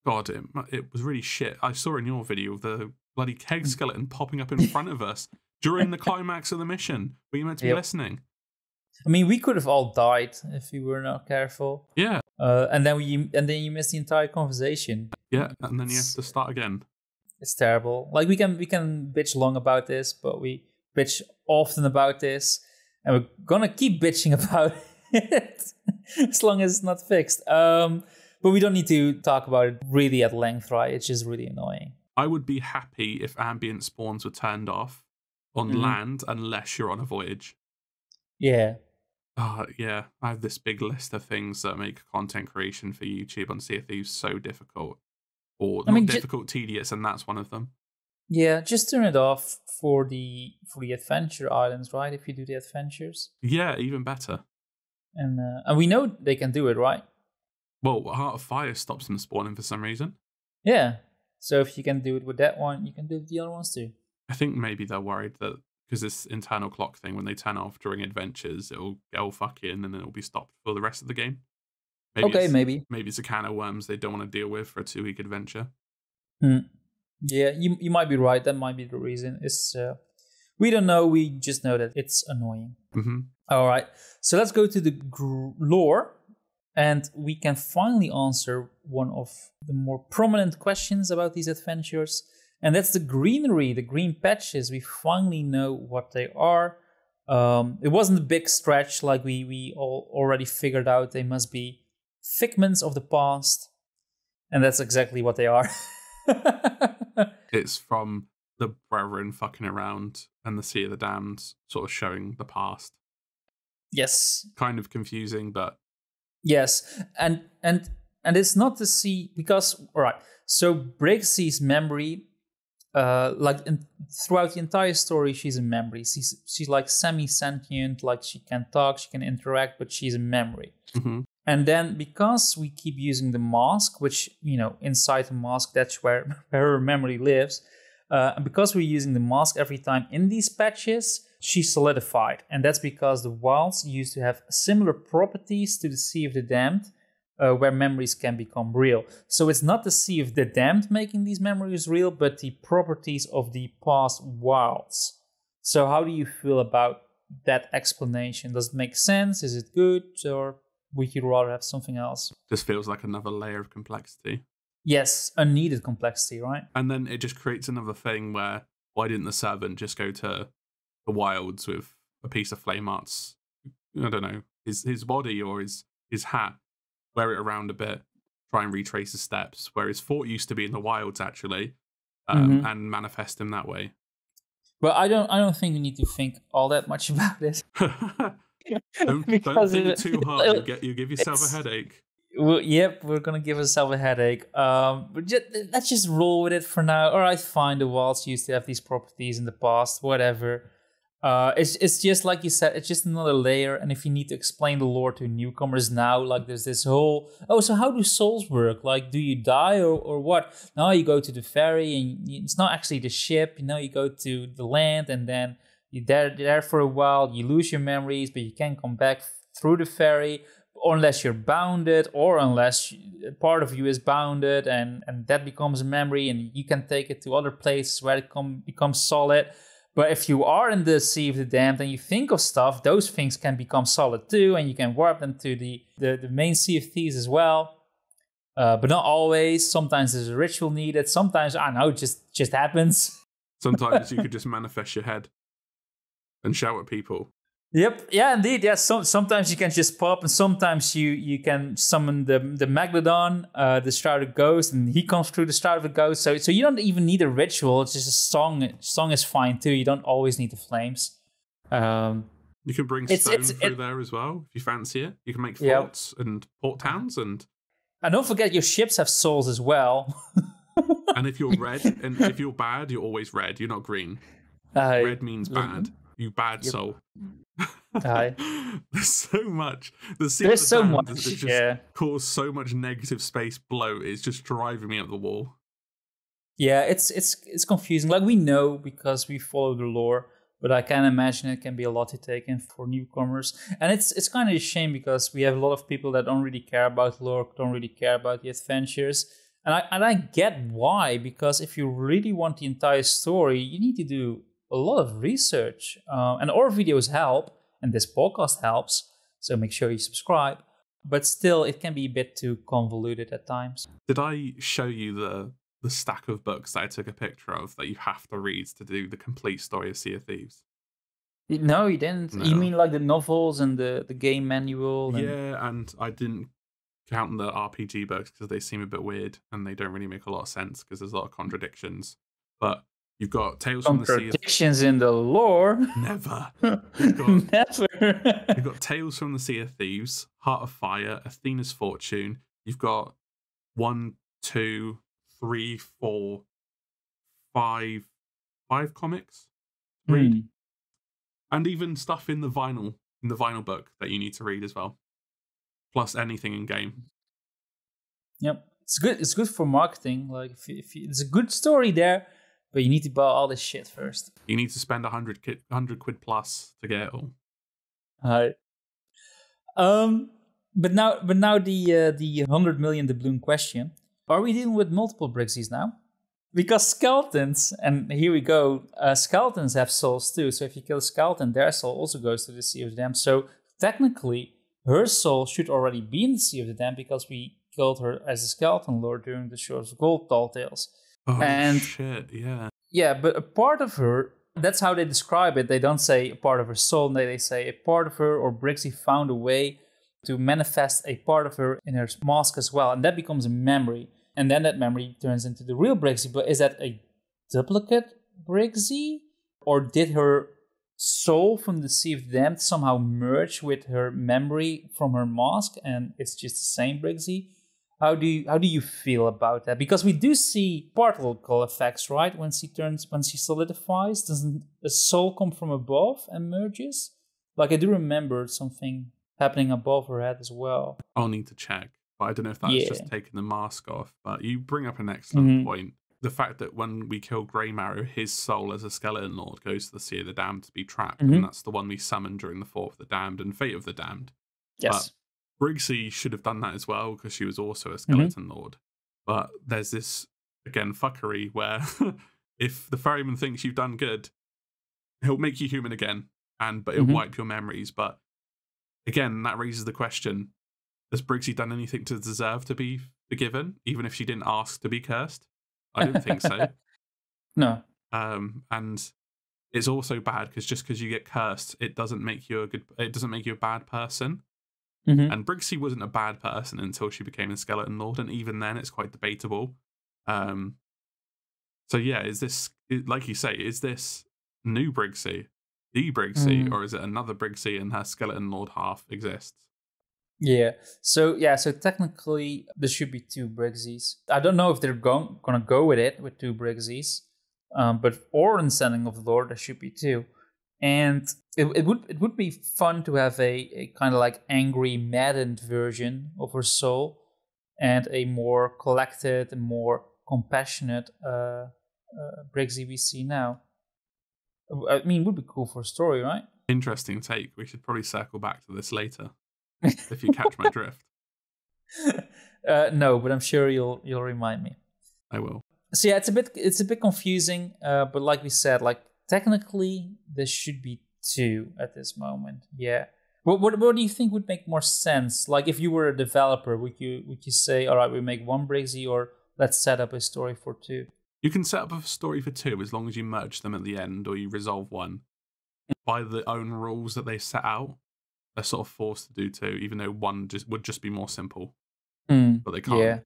God, it was really shit. I saw in your video the bloody keg skeleton popping up in front of us during the climax of the mission. Were you meant to be listening? I mean, we could have all died if we were not careful. Yeah. And then you miss the entire conversation. Yeah, and then you have to start again. It's terrible. Like we can bitch long about this, but we bitch often about this, and we're gonna keep bitching about it as long as it's not fixed. But we don't need to talk about it really at length, right? It's just really annoying. I would be happy if ambient spawns were turned off on land unless you're on a voyage. Yeah. Yeah. I have this big list of things that make content creation for YouTube on Sea of Thieves so difficult. Or difficult, tedious, and that's one of them. Yeah, just turn it off for the adventure islands, right? If you do the adventures. Yeah, even better. And we know they can do it, right? Well, Heart of Fire stops them spawning for some reason. Yeah. So if you can do it with that one, you can do it with the other ones too. I think maybe they're worried that because this internal clock thing, when they turn off during adventures, it'll go fuck in and then it'll be stopped for the rest of the game. Maybe it's a can of worms they don't want to deal with for a 2-week adventure. Yeah, you might be right. That might be the reason. It's we don't know. We just know that it's annoying. All right, so let's go to the lore, and we can finally answer one of the more prominent questions about these adventures, and that's the greenery, the green patches. We finally know what they are. It wasn't a big stretch, like we all already figured out. They must be figments of the past, and that's exactly what they are. It's from the Brethren fucking around and the Sea of the Damned sort of showing the past. Yes. Kind of confusing, but yes, and it's not the sea because so Briggsy's memory, throughout the entire story, she's a memory. She's like semi-sentient, like she can talk, she can interact, but she's a memory. And then because we keep using the mask, which, inside the mask, that's where her memory lives. And because we're using the mask every time in these patches, she's solidified. And that's because the wilds used to have similar properties to the Sea of the Damned, where memories can become real. So it's not the Sea of the Damned making these memories real, but the properties of the past wilds. So how do you feel about that explanation? Does it make sense? Is it good? Or would you rather have something else? Just feels like another layer of complexity. Yes, unneeded complexity, right? And then it just creates another thing where, why didn't the servant just go to the wilds with a piece of flame arts, I don't know, his body or his hat, wear it around a bit, try and retrace his steps, where his fort used to be in the wilds, actually, and manifest him that way. Well, I don't think we need to think all that much about it. don't think it too hard. You give yourself a headache. Well, yep, we're gonna give ourselves a headache. But let's just roll with it for now. All right, fine. The wilds used to have these properties in the past. Whatever. It's just like you said. It's just another layer. And if you need to explain the lore to newcomers now, like there's this whole so how do souls work? Like, do you die or what? No, you go to the ferry, and it's not actually the ship. You go to the land, and then you're there for a while. You lose your memories, but you can come back through the ferry. Or unless you're bounded, or unless part of you is bounded, and that becomes a memory, and you can take it to other places where it becomes solid. But if you are in the Sea of the Damned and you think of stuff, those things can become solid too, and you can warp them to the main Sea of Thieves as well. But not always. Sometimes there's a ritual needed. Sometimes, I don't know, it just happens. Sometimes you could just manifest your head and shout at people. Yep. Yeah, indeed. Yeah. Sometimes you can just pop, and sometimes you can summon the Megalodon, the Shrouded Ghost, and he comes through the Shrouded Ghost. So you don't even need a ritual. It's just a song. Song is fine too. You don't always need the flames. You can bring stone through there as well if you fancy it. You can make forts and port towns, and don't forget your ships have souls as well. And if you're red, and if you're bad, you're always red. You're not green. Red means bad. You bad soul. There's so much. There's so much. It's just caused so much negative space bloat. It's just driving me up the wall. Yeah, it's confusing. Like, we know because we follow the lore, but I can imagine it can be a lot to take in for newcomers. And it's kind of a shame because we have a lot of people that don't really care about lore, don't really care about the adventures. And I get why, because if you really want the entire story, you need to do a lot of research. And our videos help, and this podcast helps, so make sure you subscribe. But still, it can be a bit too convoluted at times. Did I show you the stack of books that I took a picture of that you have to read to do the complete story of Sea of Thieves? No, you didn't. No. You mean like the novels and the game manual? Yeah, and I didn't count the RPG books because they seem a bit weird and they don't really make a lot of sense because there's a lot of contradictions. But you've got Tales from the Sea of... Contradictions in the lore? Never. Never. You've got Tales from the Sea of Thieves, Heart of Fire, Athena's Fortune. You've got 1, 2, 3, 4, 5 comics to read. And even stuff in the vinyl book that you need to read as well. Plus anything in game. Yep. It's good for marketing. Like, if it's a good story there, but you need to buy all this shit first. You need to spend 100 quid plus to get it all. Right. But now the 100 million doubloon question. Are we dealing with multiple Brixies now? Because skeletons, and here we go, skeletons have souls too. So if you kill a skeleton, their soul also goes to the Sea of the Damned. So technically, her soul should already be in the Sea of the Damned because we killed her as a skeleton lord during the Shores of Gold Tall Tales. Oh, and shit, yeah. Yeah, but a part of her, that's how they describe it. They don't say a part of her soul, they say a part of her, or Brixie found a way to manifest a part of her in her mask as well. And that becomes a memory. And then that memory turns into the real Brixie. But is that a duplicate Brixie? Or did her soul from the Sea of the Damned somehow merge with her memory from her mask, and it's just the same Brixie? How do you feel about that? Because we do see particle effects, right? When she solidifies, doesn't a soul come from above and merges? Like, I do remember something happening above her head as well. I'll need to check, but I don't know if that's just taking the mask off. But you bring up an excellent point. The fact that when we kill Grey Marrow, his soul as a skeleton lord goes to the Sea of the Damned to be trapped, and that's the one we summoned during the Fort of the Damned and Fate of the Damned. Yes. But Brixie should have done that as well because she was also a skeleton lord. But there's this, again, fuckery where if the ferryman thinks you've done good, he'll make you human again, but it'll wipe your memories. But again, that raises the question: has Briggsy done anything to deserve to be forgiven, even if she didn't ask to be cursed? I don't think so. No. And it's also bad because just because you get cursed, it doesn't make you a bad person. And Briggsy wasn't a bad person until she became a Skeleton Lord, and even then, it's quite debatable. So yeah, like you say, is this new Briggsy, the Briggsy, or is it another Briggsy and her Skeleton Lord half exists? Yeah. So technically there should be 2 Briggsies. I don't know if they're gonna go with 2 Briggsies. But for Ascending of the Lord, there should be 2. And it would be fun to have a kind of like angry, maddened version of her soul, and a more collected and more compassionate Briggsy we see now. I mean, it would be cool for a story, right? Interesting take. We should probably circle back to this later, if you catch my drift. No, but I'm sure you'll remind me. I will. So yeah, it's a bit confusing, but like we said, like technically there should be 2 at this moment. Yeah. What do you think would make more sense? Like if you were a developer, would you say, all right, we make 1 Briggsy, or let's set up a story for 2? You can set up a story for 2 as long as you merge them at the end, or you resolve one by the own rules that they set out. They're sort of forced to do 2, even though 1 would just be more simple. But they can't. Yeah.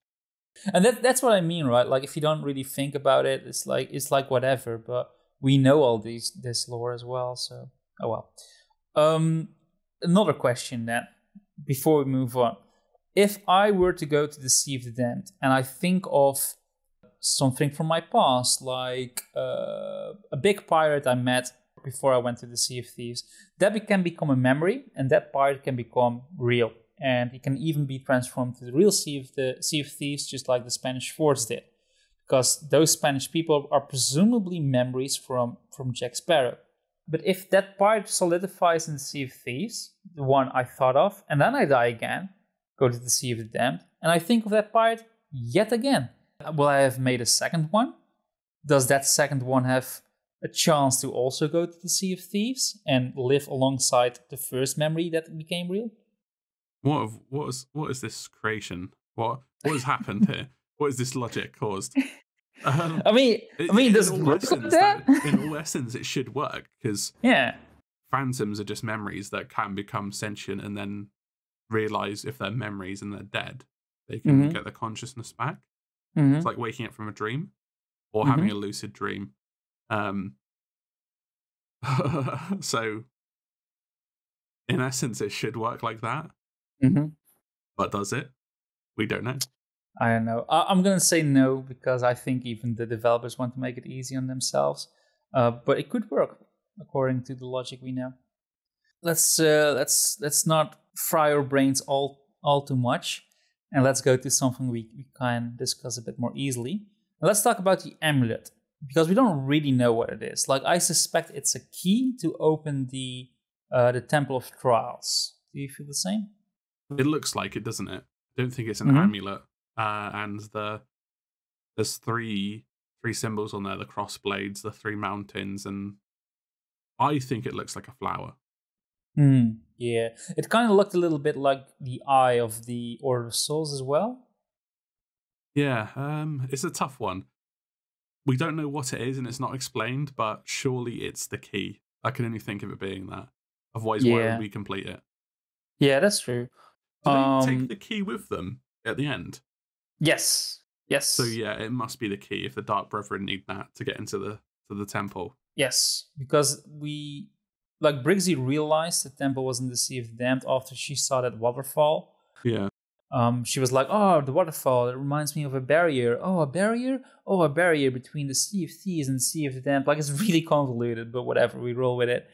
And that's what I mean, right? Like if you don't really think about it, it's like whatever. But we know all this lore as well, so oh well. Another question then, before we move on: if I were to go to the Sea of the Damned and I think of something from my past, like a big pirate I met before I went to the Sea of Thieves, that can become a memory, and that pirate can become real. And he can even be transformed to the real Sea of Thieves, just like the Spanish forts did. Because those Spanish people are presumably memories from Jack Sparrow. But if that pirate solidifies in the Sea of Thieves, the one I thought of, and then I die again, go to the Sea of the Damned, and I think of that pirate yet again, will I have made a second one? Does that second one have a chance to also go to the Sea of Thieves and live alongside the first memory that became real? What is this creation? What has happened here? What is this logic caused? I mean, does it work like that? In all essence, it should work, because phantoms are just memories that can become sentient and then realize if they're memories and they're dead, they can get their consciousness back. It's like waking up from a dream or having a lucid dream. So, in essence, it should work like that. But does it? We don't know. I don't know. I'm going to say no, because I think even the developers want to make it easy on themselves. But it could work, according to the logic we know. Let's not fry our brains all too much, and let's go to something we can discuss a bit more easily. Now, let's talk about the amulet, because we don't really know what it is. Like, I suspect it's a key to open the Temple of Trials. Do you feel the same? It looks like it, doesn't it? I don't think it's an amulet. And there's three symbols on there: the cross blades, the 3 mountains, and I think it looks like a flower. Yeah, it kind of looked a little bit like the eye of the Order of Souls as well. Yeah, it's a tough one. We don't know what it is, and it's not explained, but surely it's the key. I can only think of it being that. Otherwise, why would we complete it? Yeah, that's true. Do they take the key with them at the end? Yes. So yeah, it must be the key if the Dark Brethren need that to get into the temple. Yes, because Briggsy realized the temple was in the Sea of the Damned after she saw that waterfall. Yeah. She was like, oh, the waterfall, it reminds me of a barrier. Oh, a barrier? Oh, a barrier between the Sea of Thieves and the Sea of the Damned. Like, it's really convoluted, but whatever, we roll with it.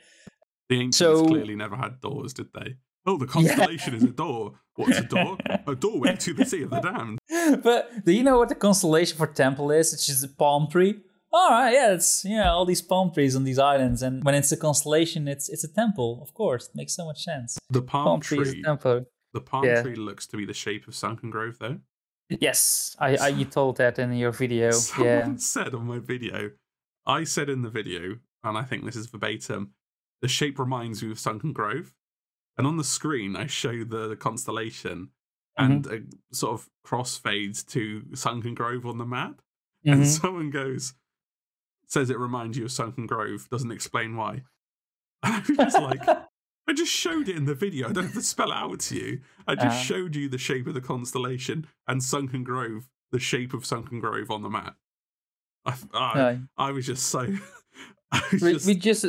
The ancients clearly never had doors, did they? Oh, the constellation is a door. What's a door? A doorway to the Sea of the Damned. But do you know what the constellation for temple is? It's just a palm tree. All right, yeah, it's all these palm trees on these islands, and when it's a constellation, it's a temple. Of course, it makes so much sense. The palm tree is a temple. The palm tree looks to be the shape of Sunken Grove, though. Yes, you told that in your video. Someone said on my video. I said in the video, and I think this is verbatim, the shape reminds me of Sunken Grove. And on the screen, I show the constellation and a sort of crossfades to Sunken Grove on the map. And someone says it reminds you of Sunken Grove, doesn't explain why. And I was just like, I just showed it in the video. I don't have to spell it out to you. I just showed you the shape of the constellation and Sunken Grove, the shape of Sunken Grove on the map. I was just so,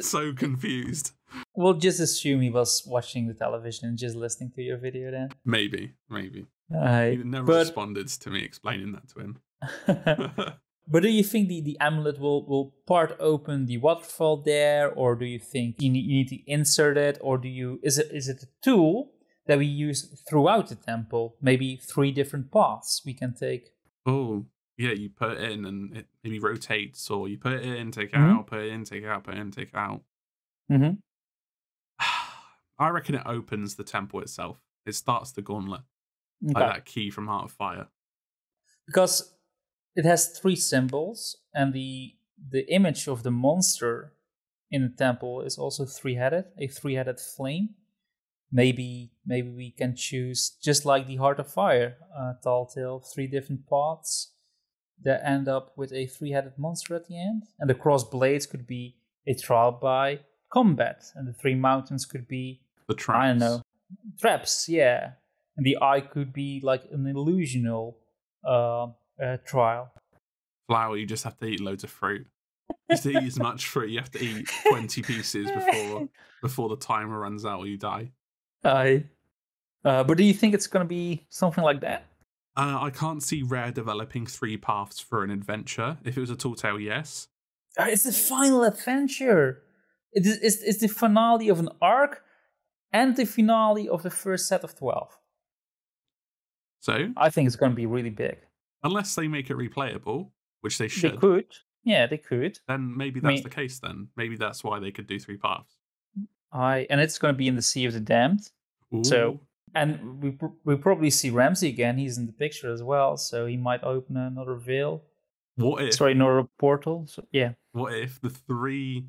so confused. We'll just assume he was watching the television and just listening to your video then. Maybe. He never responded to me explaining that to him. But do you think the amulet will part open the waterfall there, or do you think you need to insert it, or is it a tool that we use throughout the temple? Maybe 3 different paths we can take. Oh, yeah, you put it in and it maybe rotates, or you put it in, take it out, put it in, take it out, put it in, take it out. I reckon it opens the temple itself. It starts the gauntlet. Like that key from Heart of Fire. Because it has 3 symbols, and the image of the monster in the temple is also 3-headed, a 3-headed flame. Maybe we can choose, just like the Heart of Fire, Tall Tale, 3 different paths that end up with a 3-headed monster at the end. And the cross blades could be a trial by combat, and the 3 mountains could be the traps. I don't know, traps, yeah. And the eye could be like an illusional trial. Flower, you just have to eat loads of fruit. Just to eat as much fruit. You have to eat 20 pieces before the timer runs out or you die. But do you think it's going to be something like that? I can't see Rare developing 3 paths for an adventure. If it was a Tall Tale, yes. It's the final adventure. It's the finale of an arc and the finale of the first set of 12. So? I think it's going to be really big. Unless they make it replayable, which they should. They could. Yeah, they could. Then maybe that's the case then. Maybe that's why they could do 3 paths. And it's going to be in the Sea of the Damned. Ooh. So, and we probably see Ramsey again. He's in the picture as well, so he might open another veil. Another portal. So, yeah. What if the 3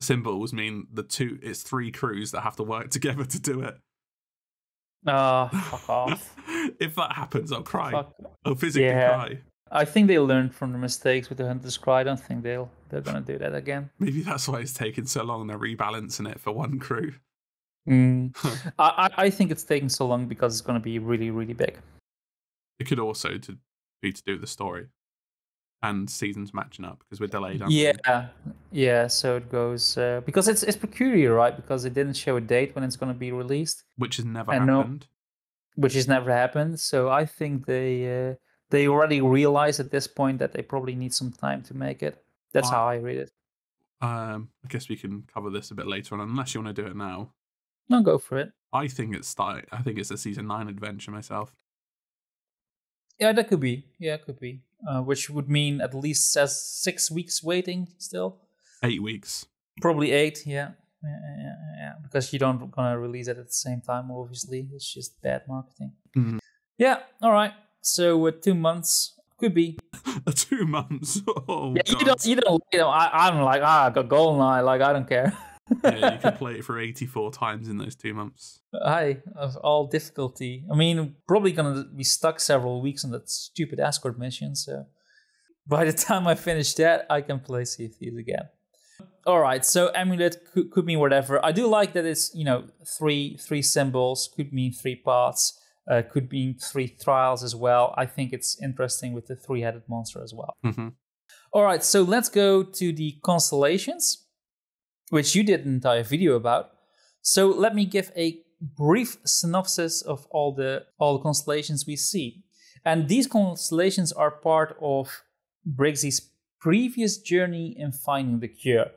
symbols mean it's 3 crews that have to work together to do it? Fuck off. If that happens, I'll cry. I'll physically cry. I think they learned from the mistakes with the Hunter's Cry. I don't think they're going to do that again. Maybe that's why it's taking so long. They're rebalancing it for 1 crew. I think it's taking so long because it's going to be really, really big. It could also be to do with the story and seasons matching up because we're delayed. Yeah. So it goes because it's peculiar, right? Because it didn't show a date when it's going to be released, which has never happened. Which has never happened. So I think they already realize at this point that they probably need some time to make it. That's how I read it. I guess we can cover this a bit later on, unless you want to do it now. No, go for it. I think it's a season 9 adventure myself. Yeah, that could be. Yeah, it could be. Which would mean at least 6 weeks waiting still. 8 weeks. Probably 8, yeah. Yeah. Because you don't gonna release it at the same time, obviously. It's just bad marketing. Mm-hmm. Yeah, all right. So 2 months could be. 2 months. Oh, yeah, God. you don't. I'm like, I got GoldenEye. Like, I don't care. Yeah, you can play it for 84 times in those 2 months. Of all difficulty. I mean, probably gonna be stuck several weeks on that stupid escort mission. So by the time I finish that, I can play Sea of Thieves again. All right. So amulet could mean whatever. I do like that it's 3 symbols. Could mean 3 paths. Could mean 3 trials as well. I think it's interesting with the 3-headed monster as well. Mm-hmm. All right. So let's go to the constellations, which you did an entire video about. So let me give a brief synopsis of all the constellations we see. And these constellations are part of Briggsy's previous journey in finding the cure.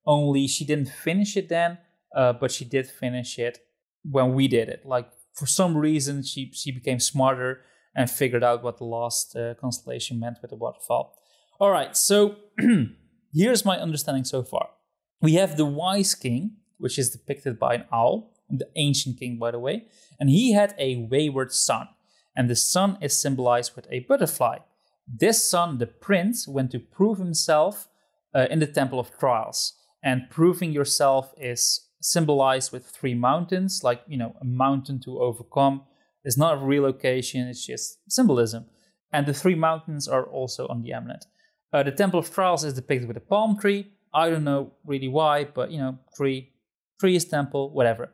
Only she didn't finish it then, but she did finish it when we did it. Like, for some reason, she became smarter and figured out what the last constellation meant with the waterfall. All right, so here's my understanding so far. We have the wise king, which is depicted by an owl, the ancient king, by the way, and he had a wayward son, and the son is symbolized with a butterfly. This son, the prince, went to prove himself in the Temple of Trials. And proving yourself is symbolized with 3 mountains, like, a mountain to overcome. It's not a real location, it's just symbolism. And the 3 mountains are also on the amulet. The Temple of Trials is depicted with a palm tree. I don't know really why, but, tree is temple, whatever.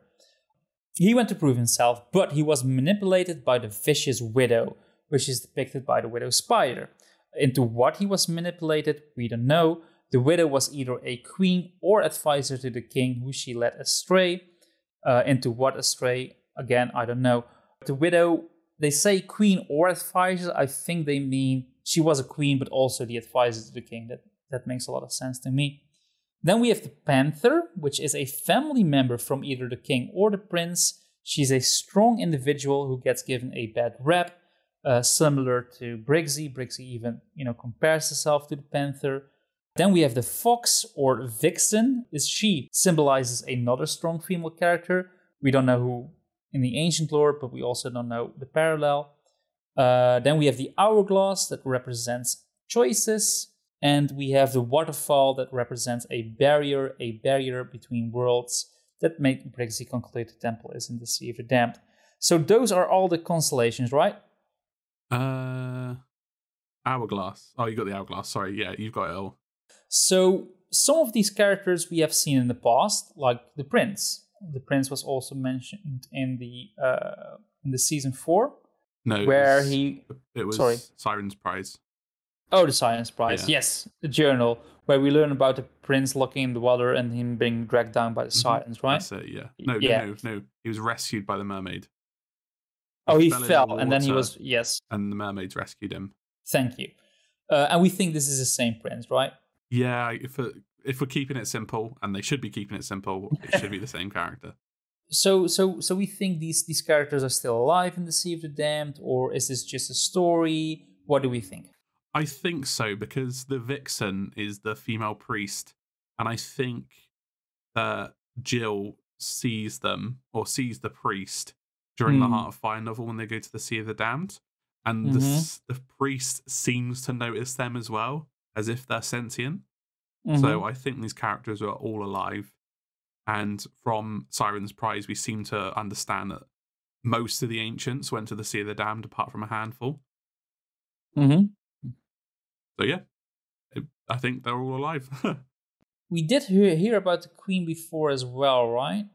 He went to prove himself, but he was manipulated by the vicious widow, which is depicted by the widow spider. Into what he was manipulated, we don't know. The widow was either a queen or advisor to the king, who she led astray. Into what astray? Again, I don't know. The widow, they say queen or advisor. I think they mean she was a queen, but also the advisor to the king. That makes a lot of sense to me. Then we have the panther, which is a family member from either the king or the prince. She's a strong individual who gets given a bad rep, similar to Brixie. Brixie even, compares herself to the panther. Then we have the fox or vixen. She symbolizes another strong female character. We don't know who in the ancient lore, but we also don't know the parallel. Then we have the hourglass that represents choices. And we have the waterfall that represents a barrier between worlds that made Brixie conclude the temple is in the Sea of the Damned. So those are all the constellations, right? Hourglass. Oh, you got the hourglass. Sorry, yeah, you've got it all. So some of these characters we have seen in the past, like the prince. The prince was also mentioned in the season 4. No, where it was Siren's Prize. Oh, the Science Prize. Yeah. Yes, the journal where we learn about the prince looking in the water and him being dragged down by the sirens, right? That's it, yeah. No. He was rescued by the mermaid. He fell, and then he was, yes. And the mermaids rescued him. Thank you. And we think this is the same prince, right? Yeah, if we're keeping it simple, and they should be keeping it simple, it should be the same character. So we think these characters are still alive in the Sea of the Damned, or is this just a story? What do we think? I think so, because the vixen is the female priest, and I think that Jill sees them, or sees the priest, during the Heart of Fire novel when they go to the Sea of the Damned, and the priest seems to notice them as well, as if they're sentient. So I think these characters are all alive, and from Siren's Prize we seem to understand that most of the ancients went to the Sea of the Damned apart from a handful. So yeah, I think they're all alive. We did hear about the queen before as well, right?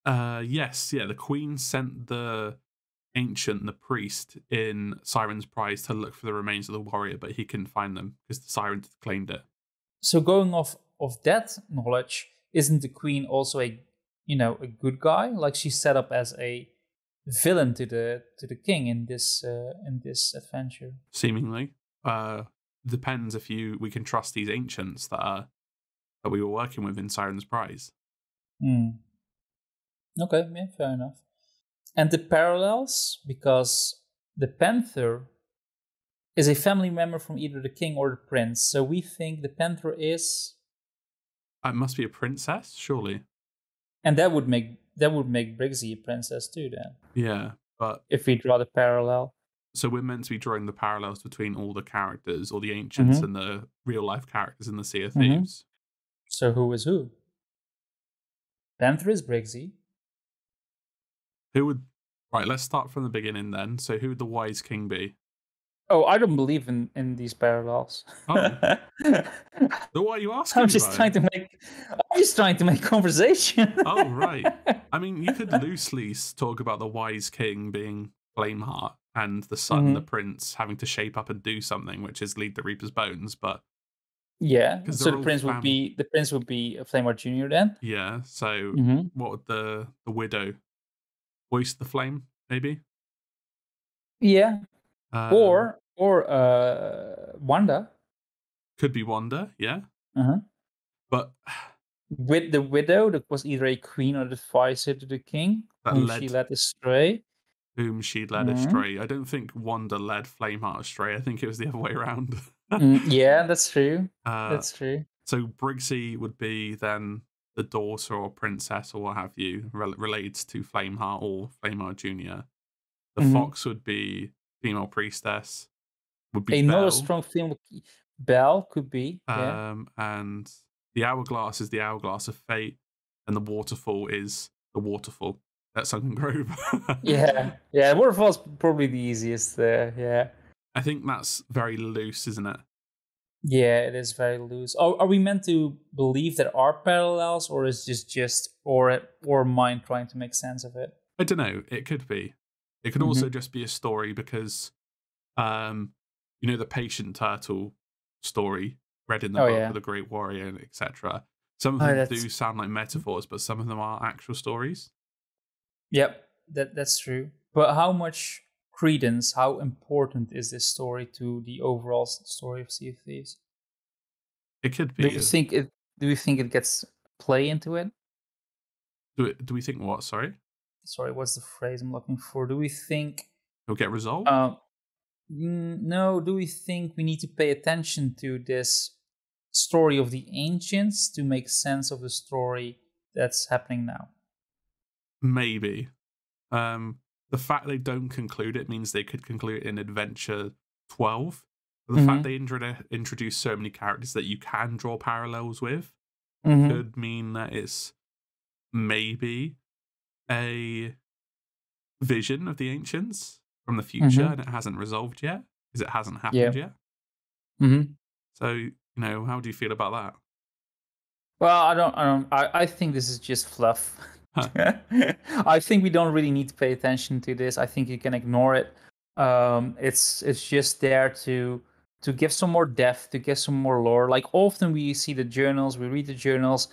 Yes, yeah. The queen sent the ancient, the priest, in Siren's Prize to look for the remains of the warrior, but he couldn't find them because the siren claimed it. So going off of that knowledge, isn't the queen also a good guy? Like she's set up as a villain to the king in this adventure. Seemingly. Depends if we can trust these ancients that we were working with in Siren's Prize. Okay, yeah, fair enough. And the parallels, because the panther is a family member from either the king or the prince. So we think the panther is... It must be a princess, surely. And that would make Brixie a princess too, then. Yeah, but... if we draw the parallel. So we're meant to be drawing the parallels between all the characters, or the ancients and the real-life characters in the Sea of Thieves. So who is who? Panther is Brixie. Who would... Right, let's start from the beginning then. So who would the Wise King be? Oh, I don't believe in these parallels. Oh. So what are you asking? I'm just trying to make conversation. Oh, right. I mean, you could loosely talk about the Wise King being Flameheart and the son, the prince, having to shape up and do something, which is lead the Reaper's Bones, but... Yeah, so the prince would be Flameheart Jr. then? Yeah, so what would the widow... Voice the Flame, maybe? Yeah. Or Wanda. Could be Wanda, yeah. But with the widow, that was either a queen or the advisor to the king, she led astray. Whom she led astray. I don't think Wanda led Flameheart astray. I think it was the other way around. Yeah, that's true. That's true. So Brixie would be then the daughter or princess or what have you, related to Flameheart or Flameheart Jr. The fox would be female priestess. Would be another Belle. Strong female. Bell could be. Yeah. And the hourglass is the hourglass of fate, and the waterfall is the waterfall at Sunken Grove. Yeah. Yeah. Waterfall's probably the easiest there. Yeah. I think that's very loose, isn't it? Yeah, it is very loose. Are we meant to believe there are parallels, or is this just or mind trying to make sense of it? I don't know. It could be. It could also just be a story because, the patient turtle story read in the book with the Great Warrior, etc. Some of them do sound like metaphors, but some of them are actual stories. Yep, that's true. But how much credence, how important is this story to the overall story of Sea of Thieves? It could be. Do you think it gets play into it? Do we think what? Sorry, what's the phrase I'm looking for? Do we think it'll get resolved? No. Do we think we need to pay attention to this story of the ancients to make sense of the story that's happening now? Maybe. The fact they don't conclude it means they could conclude it in Adventure 12. But the fact they introduce so many characters that you can draw parallels with could mean that it's maybe a vision of the ancients from the future and it hasn't resolved yet because it hasn't happened yet. So, how do you feel about that? Well, I think this is just fluff. I think we don't really need to pay attention to this. I think you can ignore it. It's just there to give some more depth, to give some more lore. Like often we see the journals, we read the journals,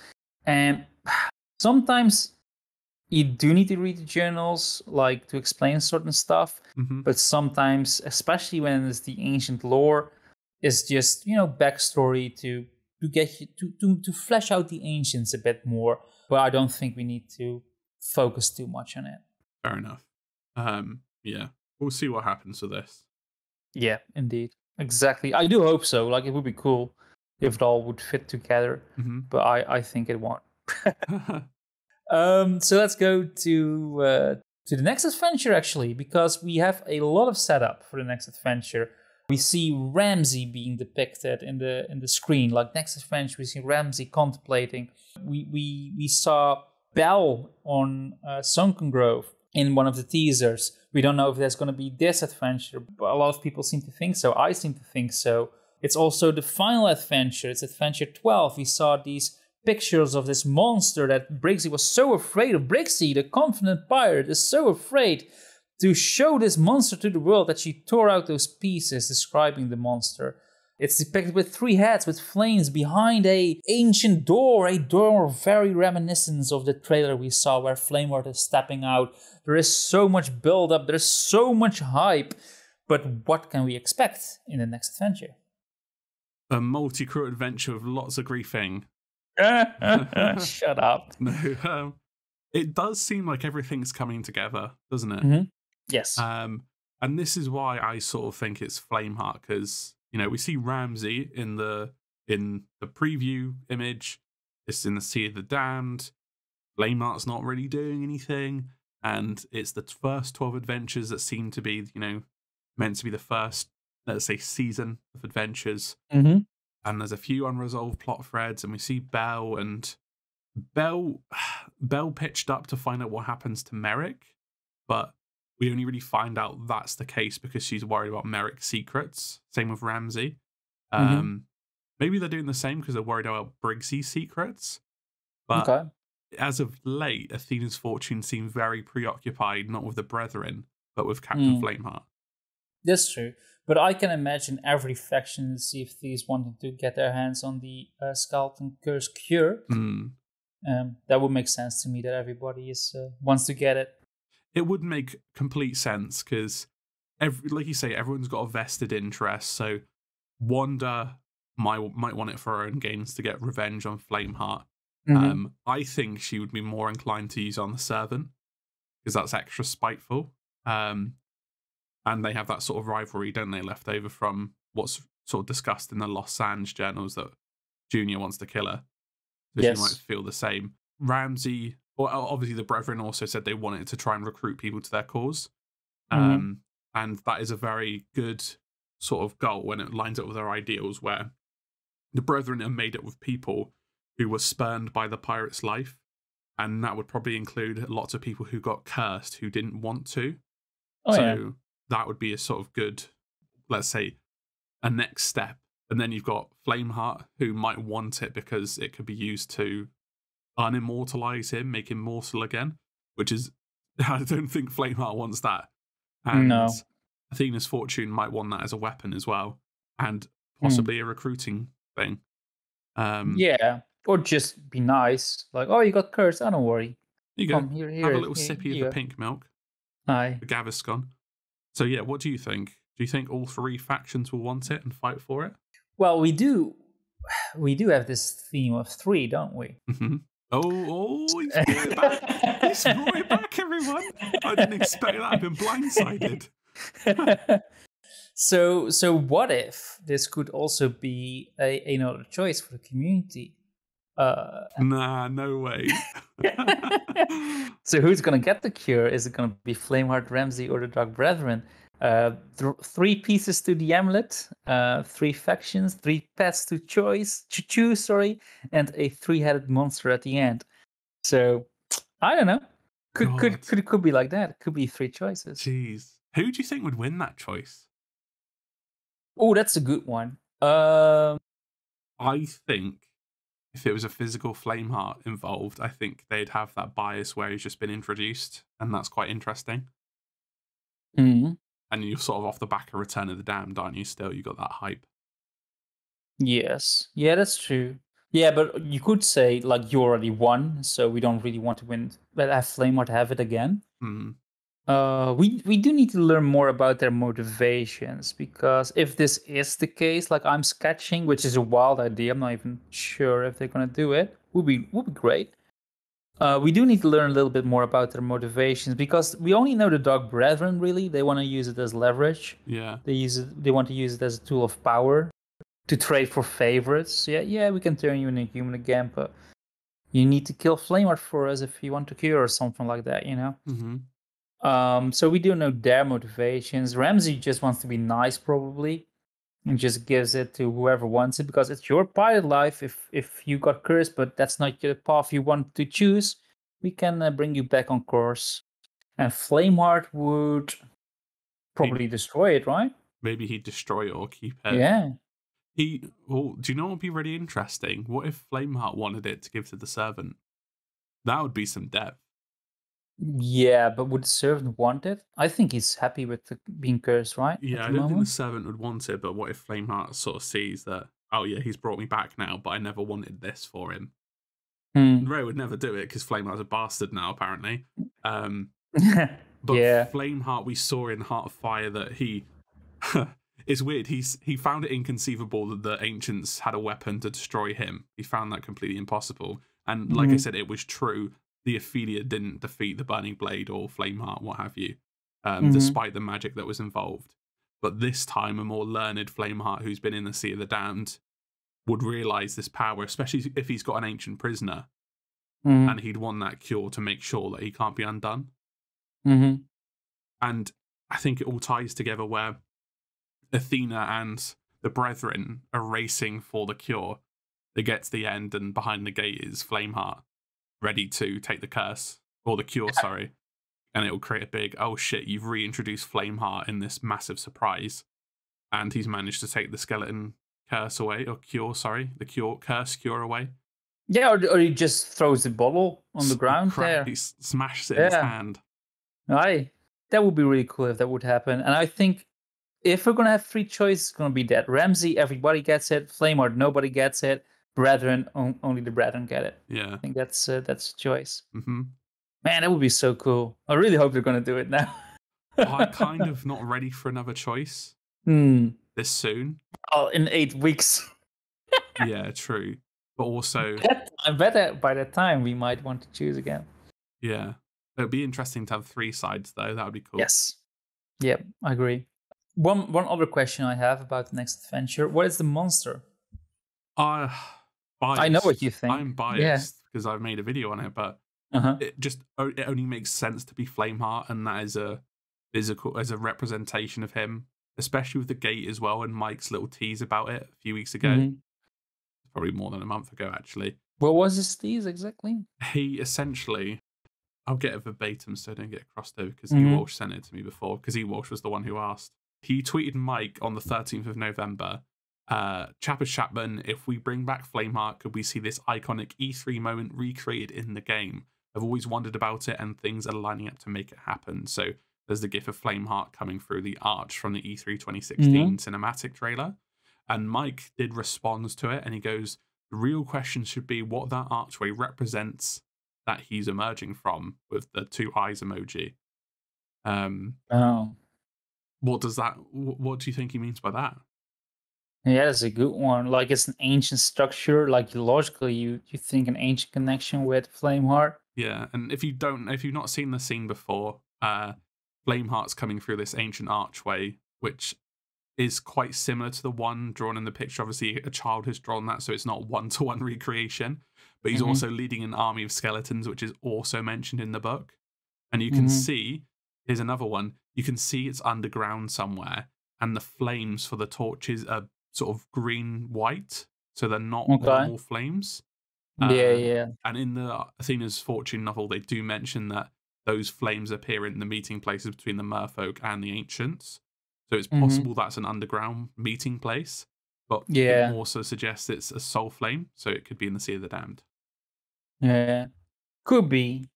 and sometimes you do need to read the journals, like to explain certain stuff. But sometimes, especially when it's the ancient lore, it's just backstory to get you to flesh out the ancients a bit more. But I don't think we need to focus too much on it. Fair enough. Yeah, we'll see what happens with this. Yeah, indeed. Exactly. I do hope so. Like, it would be cool if it all would fit together. But I think it won't. So let's go to the next adventure, actually, because we have a lot of setup for the next adventure. We see Ramsey being depicted in the screen. Like next adventure, we see Ramsey contemplating. We saw Belle on Sunken Grove in one of the teasers. We don't know if there's going to be this adventure, but a lot of people seem to think so. I seem to think so. It's also the final adventure. It's adventure 12. We saw these pictures of this monster that Briggsy was so afraid of. Briggsy, the confident pirate, is so afraid to show this monster to the world that she tore out those pieces describing the monster. It's depicted with 3 heads, with flames behind a ancient door, a door very reminiscent of the trailer we saw where Flameheart is stepping out. There is so much build-up, there's so much hype, but what can we expect in the next adventure? A multi-crew adventure with lots of griefing. Shut up. No, it does seem like everything's coming together, doesn't it? Yes. And this is why I sort of think it's Flameheart, because we see Ramsey in the preview image. It's in the Sea of the Damned. Flameheart's not really doing anything, and it's the first 12 adventures that seem to be meant to be the first, let's say, season of adventures. And there's a few unresolved plot threads, and we see Belle pitched up to find out what happens to Merrick, but we only really find out that's the case because she's worried about Merrick's secrets. Same with Ramsey. Maybe they're doing the same because they're worried about Briggsy's secrets. But as of late, Athena's fortune seemed very preoccupied, not with the Brethren, but with Captain Flameheart. That's true. But I can imagine every faction in Sea of Thieves wanting to get their hands on the Skeleton Curse cure. That would make sense to me that everybody wants to get it. It would make complete sense because, like you say, everyone's got a vested interest. So Wanda might want it for her own gains to get revenge on Flameheart. I think she would be more inclined to use on the Servant because that's extra spiteful. And they have that sort of rivalry, don't they, left over from what's sort of discussed in the Lost Sands journals that Junior wants to kill her. So she might feel the same. Ramsey, well, obviously the Brethren also said they wanted to try and recruit people to their cause. And that is a very good sort of goal, and it lines up with their ideals, where the Brethren are made up of people who were spurned by the pirate's life, and that would probably include lots of people who got cursed who didn't want to. Oh, yeah. So that would be a sort of good, let's say, a next step. And then you've got Flameheart, who might want it because it could be used to unimmortalize him, make him mortal again, which is, I don't think Flameheart wants that. And No. Athena's Fortune might want that as a weapon as well, and possibly a recruiting thing. Yeah, or just be nice. Like, oh, you got cursed. Oh, don't worry. You go. Come, here, Have a little sippy of the pink milk. Aye. The Gaviscon. So yeah, what do you think? Do you think all 3 factions will want it and fight for it? Well, we do have this theme of 3, don't we? Mm-hmm. Oh, he's brought it back. He's brought it back, everyone. I didn't expect that. I've been blindsided. So what if this could also be another choice for the community? Nah, no way. So who's gonna get the cure? Is it gonna be Flameheart, Ramsey, or the Dark Brethren? 3 pieces to the amulet, 3 factions, 3 pets to choose, and a 3-headed monster at the end. So I don't know. Could be like that. It could be 3 choices. Jeez, who do you think would win that choice? Oh, that's a good one. I think if it was a physical Flameheart involved, I think they'd have that bias where he's just been introduced, and that's quite interesting. Mm-hmm. And you're sort of off the back of Return of the Damned, aren't you? Still, you got that hype. Yes. Yeah, that's true. Yeah, but you could say, like, you already won, so we don't really want to win, but have Flameheart have it again. We do need to learn more about their motivations, because if this is the case, like I'm sketching, which is a wild idea, I'm not even sure if they're gonna do it. Would be great. We do need to learn a little bit more about their motivations, because we only know the Dark Brethren. Really, they want to use it as leverage. Yeah, they want to use it as a tool of power to trade for favorites. Yeah, we can turn you into a human again, but you need to kill Flameheart for us if you want to cure or something like that. Mm-hmm. So we do know their motivations. Ramsey just wants to be nice, probably, and just gives it to whoever wants it, because it's your pirate life. If you got cursed, but that's not the path you want to choose, we can bring you back on course. And Flameheart would probably destroy it, right? Maybe he'd destroy it or keep it. Yeah. Do you know what would be really interesting? What if Flameheart wanted it to give to the servant? That would be some depth. Yeah, but would the servant want it? I think he's happy with being cursed, right? Yeah, I don't think the servant would want it, but what if Flameheart sort of sees that, oh yeah, he's brought me back now, but I never wanted this for him? Ray would never do it because Flameheart's a bastard now, apparently. But yeah. Flameheart, we saw in Heart of Fire that he... It's weird, he found it inconceivable that the Ancients had a weapon to destroy him. He found that completely impossible. And like I said, it was true. The Ophelia didn't defeat the Burning Blade or Flameheart, what have you, despite the magic that was involved. But this time, a more learned Flameheart who's been in the Sea of the Damned would realise this power, especially if he's got an ancient prisoner, and he'd won that cure to make sure that he can't be undone. And I think it all ties together where Athena and the Brethren are racing for the cure. They get to the end, and behind the gate is Flameheart, ready to take the curse, or the cure, sorry. And it will create a big, oh shit, you've reintroduced Flameheart in this massive surprise. And he's managed to take the skeleton curse away, or cure, sorry, the cure away. Yeah, or he just throws the bottle on the ground there. He smashes it in his hand. Aye, that would be really cool if that would happen. And I think if we're going to have 3 choices, it's going to be that. Ramsey, everybody gets it. Flameheart, nobody gets it. Brethren, only the Brethren get it. Yeah. I think that's a choice. Man, that would be so cool. I really hope they're going to do it now. I'm kind of not ready for another choice this soon. Oh, in 8 weeks. Yeah, true. But also... I bet by that time we might want to choose again. Yeah. It would be interesting to have 3 sides, though. That would be cool. Yes. Yeah, I agree. One other question I have about the next adventure. What is the monster? Biased. I know what you think. I'm biased because I've made a video on it, but it only makes sense to be Flameheart, and that is a representation of him especially with the gate as well, and Mike's little tease about it a few weeks ago. Probably more than a month ago, actually. What was his tease exactly? He essentially, I'll get it verbatim so I don't get crossed over, because E-Walsh sent it to me before, because E-Walsh was the one who asked. He tweeted Mike on the 13th of November, Chapper Chapman, if we bring back Flameheart, could we see this iconic E3 moment recreated in the game? I've always wondered about it, and things are lining up to make it happen. So there's the gif of Flameheart coming through the arch from the E3 2016 cinematic trailer. And Mike did respond to it, and he goes, the real question should be what that archway represents that he's emerging from, with the 2 eyes emoji. What does that? What do you think he means by that? Yeah, that's a good one. Like, it's an ancient structure. Like, logically, you think an ancient connection with Flameheart. Yeah, and if you've not seen the scene before, Flameheart's coming through this ancient archway, which is quite similar to the one drawn in the picture. Obviously, a child has drawn that, so it's not one-to-one recreation. But he's also leading an army of skeletons, which is also mentioned in the book. And you can see, here's another one, you can see it's underground somewhere, and the flames for the torches are sort of green-white, so they're not normal flames. Yeah. And in the Athena's Fortune novel, they do mention that those flames appear in the meeting places between the merfolk and the ancients. So it's possible that's an underground meeting place, but it also suggests it's a soul flame, so it could be in the Sea of the Damned. Yeah, could be.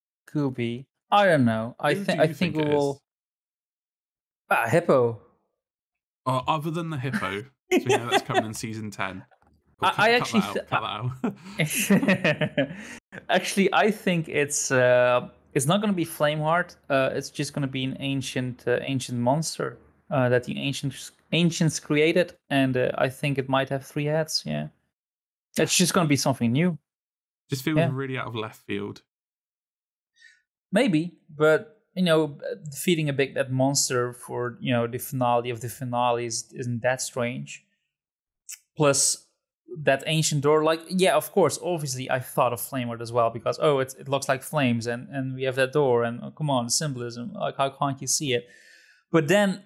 I don't know. I think we will. Hippo. Other than the hippo, so we know that's coming in season 10. I actually cut that out. Actually, I think it's not going to be Flameheart. It's just going to be an ancient monster that the ancients created, and I think it might have 3 heads. Yeah, it's just going to be something new. Just feels really out of left field. Maybe, but defeating a big that monster for the finale of the finales isn't that strange. Plus, that ancient door, of course, obviously, I thought of Flameheart as well because it looks like flames, and we have that door, and come on, symbolism. Like, how can't you see it? But then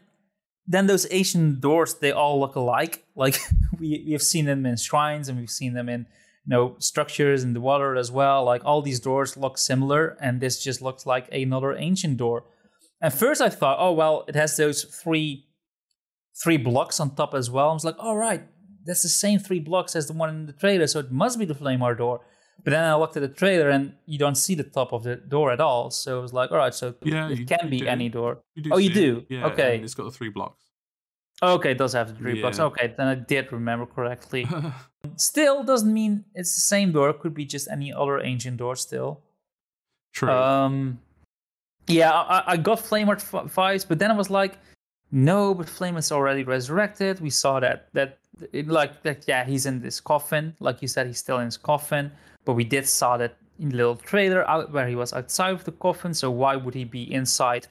those ancient doors, they all look alike. Like we have seen them in shrines, and we've seen them in structures in the water as well. Like, all these doors look similar, and this just looks like another ancient door. At first I thought, oh well, it has those three blocks on top as well. I was like, all right, that's the same 3 blocks as the one in the trailer, so it must be the Flameheart door. But then I looked at the trailer, and you don't see the top of the door at all. So I was like, all right, so it can be any door. You do? Yeah, okay. It's got the 3 blocks. Okay, it does have the 3 blocks. Okay, then I did remember correctly. Still doesn't mean it's the same door. It could be just any other ancient door still. True. I got Flameheart vibes, but then I was like, no, but Flameheart's already resurrected. We saw that he's in this coffin. Like you said, he's still in his coffin. But we did saw that in the little trailer out where he was outside of the coffin. So why would he be inside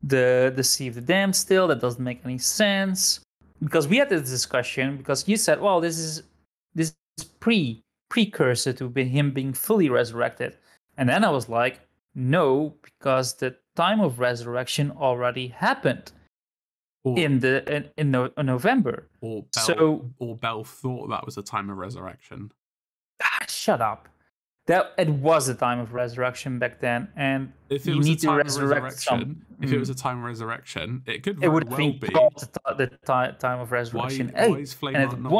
the Sea of the Damned still? That doesn't make any sense. Because we had this discussion, because you said, well, this is precursor to him being fully resurrected. And then I was like, no, because the time of resurrection already happened in November. Or Bell thought that was the time of resurrection. Shut up. That it was the time of resurrection back then, and if it you was need a time to resurrect resurrect some. If it was a time of resurrection, it could It very would well be be called the time of resurrection. Why is Flameheart not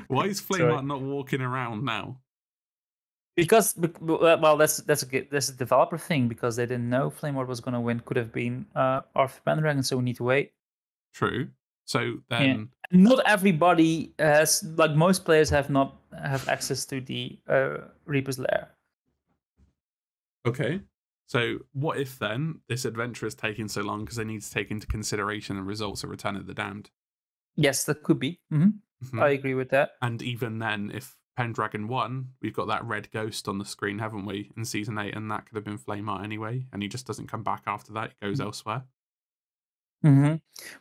Why is Flameheart not walking around now? Because that's a developer thing, because they didn't know Flameheart was going to win. Could have been Arthur Pendragon, so we need to wait. True. So then, not everybody has, like, most players have access to the Reaper's Lair. Okay. So what if then this adventure is taking so long because they need to take into consideration the results of Return of the Damned? Yes, that could be. I agree with that. And even then, if Pendragon won, we've got that red ghost on the screen, haven't we, in Season 8, and that could have been Flameheart anyway, and he just doesn't come back after that, he goes elsewhere.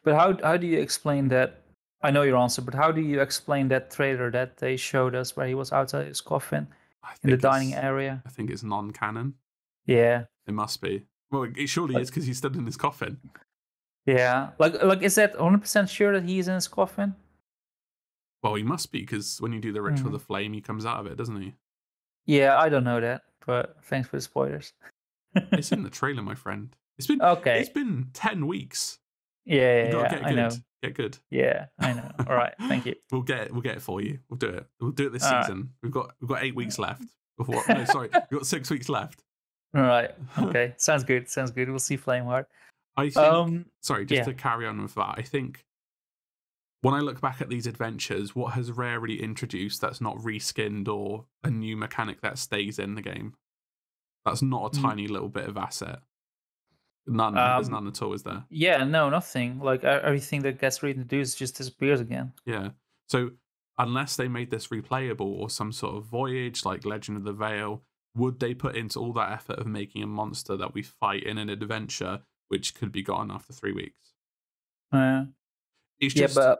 But how do you explain that? I know your answer, but how do you explain that trailer that they showed us where he was outside his coffin in the dining area? I think it's non-canon. Yeah. It must be. Well, it surely is, because he's stood in his coffin. Yeah. Like is that 100% sure that he's in his coffin? Well, he must be, because when you do the ritual of the flame, he comes out of it, doesn't he? Yeah, I don't know that, but thanks for the spoilers. It's in the trailer, my friend. It's Okay. been 10 weeks. Yeah, You gotta yeah, get I good. know. Get good. Yeah, I know. All right, thank you. We'll get it for you. We'll do it. We'll do it this All right. season. We've got 8 weeks left before. No, sorry, we've got 6 weeks left. All right. Okay. Sounds good. Sounds good. We'll see Flameheart. I think. Sorry, just Yeah. to carry on with that. I think when I look back at these adventures, what has rarely introduced that's not reskinned or a new mechanic that stays in the game? That's not a tiny little bit of asset. None. There's none at all, is there? Yeah. No, nothing. Like everything that gets reintroduced just disappears again. Yeah. So unless they made this replayable or some sort of voyage like Legend of the Veil, would they put into all that effort of making a monster that we fight in an adventure which could be gone after 3 weeks? It's Yeah, just but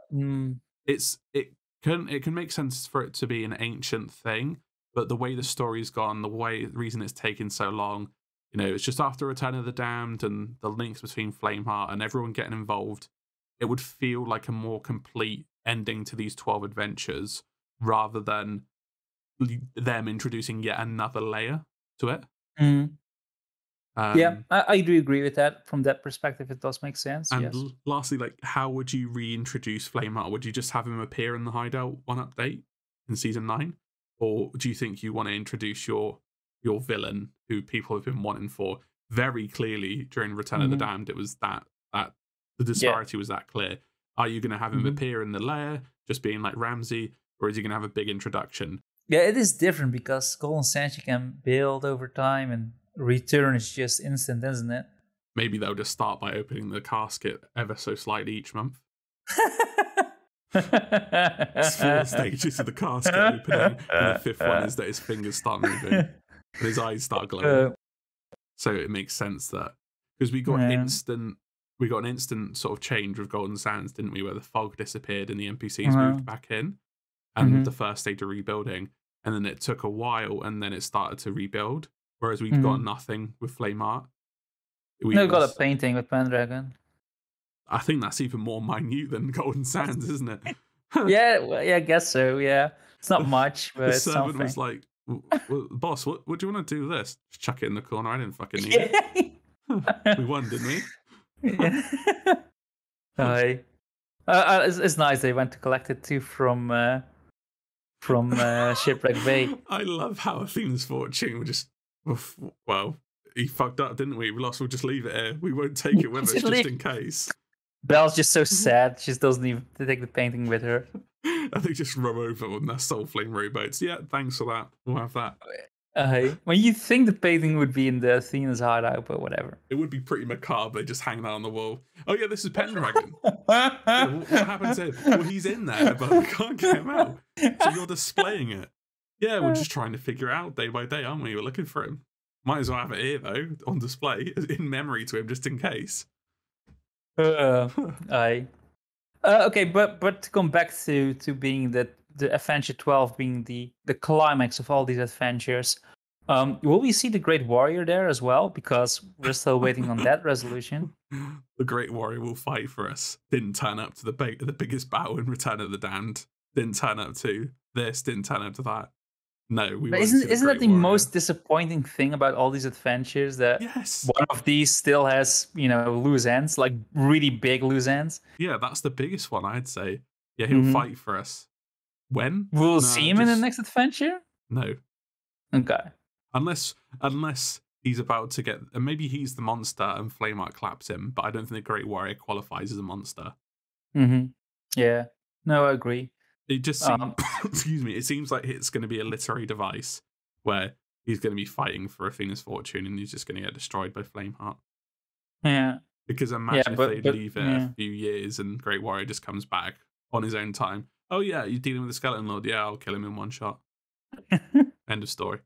it can make sense for it to be an ancient thing, but the way the story's gone, the reason it's taken so long, it's just after Return of the Damned and the links between Flameheart and everyone getting involved, it would feel like a more complete ending to these 12 adventures rather than them introducing yet another layer to it. yeah, I do agree with that. From that perspective, it does make sense. And Yes. lastly, like, how would you reintroduce Flameheart? Would you just have him appear in the hideout one update in season 9, or do you think you want to introduce your villain who people have been wanting for very clearly during Return of the Damned? It was that the disparity was that clear. Are you going to have him appear in the lair, just being like Ramsey, or is he going to have a big introduction? Yeah, it is different because Golden Sands you can build over time, and return is just instant, isn't it? Maybe they'll just start by opening the casket ever so slightly each month. It's 4 stages of the casket opening, and the 5th one is that his fingers start moving and his eyes start glowing. So it makes sense that because we got an instant sort of change with Golden Sands, didn't we? Where the fog disappeared and the NPCs moved back in, and the first stage of rebuilding, and then it took a while, and then it started to rebuild. Whereas we've got nothing with Flameheart. We've got a painting with Pendragon. I think that's even more minute than Golden Sands, isn't it? Yeah, well, yeah, I guess so. Yeah, it's not much, but the it's servant something. was like, "Boss, what do you want to do with this? Just chuck it in the corner. I didn't fucking need it. We won, didn't we?" It's nice they went to collect it too from Shipwreck Bay. I love how Athena's fortune just, well, he fucked up, didn't we? We lost. We'll just leave it here. We won't take it with us just in case. Belle's just so sad. She just doesn't even take the painting with her. I think just row over on their soul flame rowboats. Yeah, thanks for that. We'll have that. When you think the painting would be in the Athena's hideout, but whatever. It would be pretty macabre, just hanging out on the wall. Oh yeah, this is Pendragon. What happened to him? Well, he's in there, but we can't get him out. So you're displaying it. Yeah, we're just trying to figure it out day by day, aren't we? We're looking for him. Might as well have it here, though, on display, in memory to him, just in case. Okay, but to come back to being the Adventure 12 being the climax of all these adventures, will we see the Great Warrior there as well? Because we're still waiting on that resolution. The Great Warrior will fight for us. Didn't turn up to the biggest battle in Return of the Damned. Didn't turn up to this. Didn't turn up to that. No, we won't. Isn't that the most disappointing thing about all these adventures? That one of these still has, loose ends, like really big loose ends. Yeah, that's the biggest one, I'd say. Yeah, he'll fight for us. When? We'll see him in the next adventure? No. Okay. Unless he's about to get, and maybe he's the monster and Flameheart claps him, but I don't think the Great Warrior qualifies as a monster. Yeah. No, I agree. It just seems, excuse me, it seems like it's going to be a literary device where he's going to be fighting for Athena's fortune and he's just going to get destroyed by Flameheart. Yeah. Because imagine if they leave it a few years and Great Warrior just comes back on his own time. Oh yeah, you're dealing with the Skeleton Lord. Yeah, I'll kill him in one shot. End of story.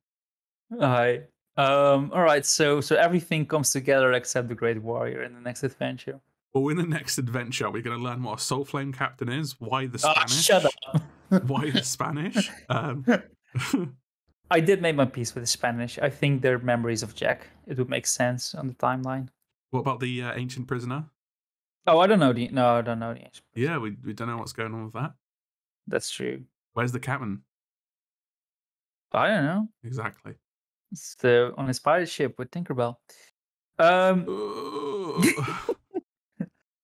All right. So everything comes together except the Great Warrior in the next adventure. Well, in the next adventure, we're going to learn what a Soul Flame Captain is, why the Spanish. Shut up. Why the Spanish? I did make my peace with the Spanish. I think they're memories of Jack. It would make sense on the timeline. What about the ancient prisoner? Oh, I don't know the answer. Yeah, we don't know what's going on with that. That's true. Where's the captain? I don't know. Exactly. It's on his pirate ship with Tinkerbell.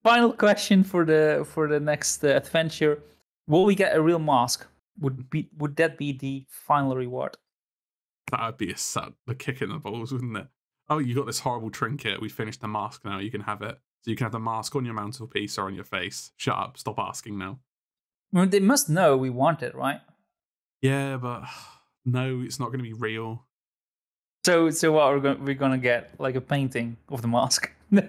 Final question for the next adventure: will we get a real mask? Would that be the final reward? That would be a kick in the balls, wouldn't it? Oh, you got this horrible trinket. We finished the mask now. You can have it. So you can have the mask on your mantelpiece or on your face. Shut up. Stop asking now. Well, they must know we want it, right? Yeah, but no, it's not going to be real. So what we're gonna get? Like a painting of the mask. You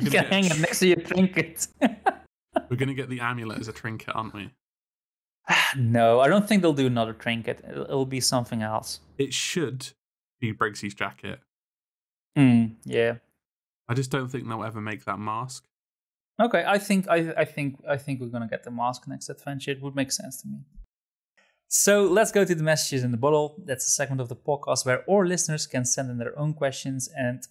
can hang it next to your trinket. We're going to get the amulet as a trinket, aren't we? No, I don't think they'll do another trinket. It'll be something else. It should be Briggsy's jacket. Yeah. I just don't think they'll ever make that mask. Okay, I think we're gonna get the mask next adventure. It would make sense to me. So let's go to the messages in the bottle. That's a segment of the podcast where our listeners can send in their own questions, and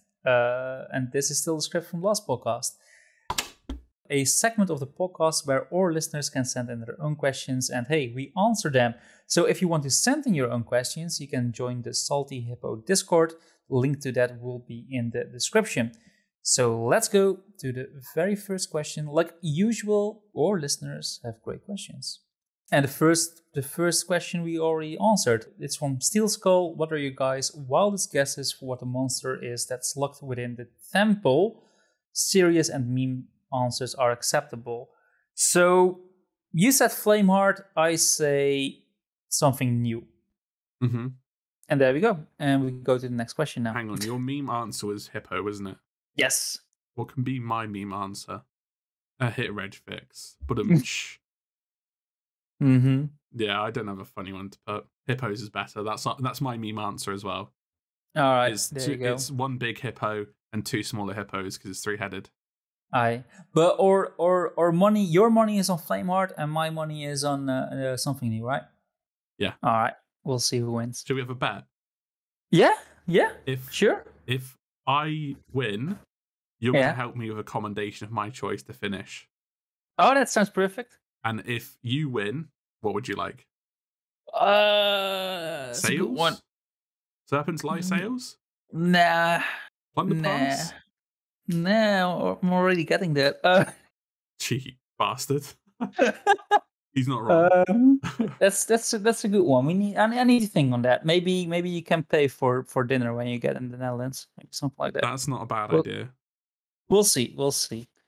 this is still the script from last podcast. A segment of the podcast where our listeners can send in their own questions, and hey, we answer them. So if you want to send in your own questions, you can join the Salty Hippo Discord. Link to that will be in the description. So let's go to the very first question. Like usual, our listeners have great questions. And the first question we already answered. It's from Steel Skull. What are you guys' wildest guesses for what the monster is that's locked within the temple? Serious and meme answers are acceptable. So you said Flameheart. I say something new. Mm-hmm. And there we go. And we go to the next question now. Hang on, your meme answer was hippo, wasn't it? Yes. What can be my meme answer? A hit reg fix. But yeah, I don't have a funny one to put. Hippos is better. That's my meme answer as well. All right, you go. It's one big hippo and two smaller hippos because it's three-headed. Aye, but or money. Your money is on Flameheart, and my money is on something new, right? Yeah. All right, we'll see who wins. Should we have a bet? Yeah. Sure. If I win, you're going to help me with a commendation of my choice to finish. Oh, that sounds perfect. And if you win, what would you like? Sails? One. Serpent's Life sails? Nah. Plunderpass? No, I'm already getting that. Cheeky bastard. He's not wrong. That's a good one. I need to think on that. Maybe you can pay for dinner when you get in the Netherlands, maybe something like that. That's not a bad idea. We'll see.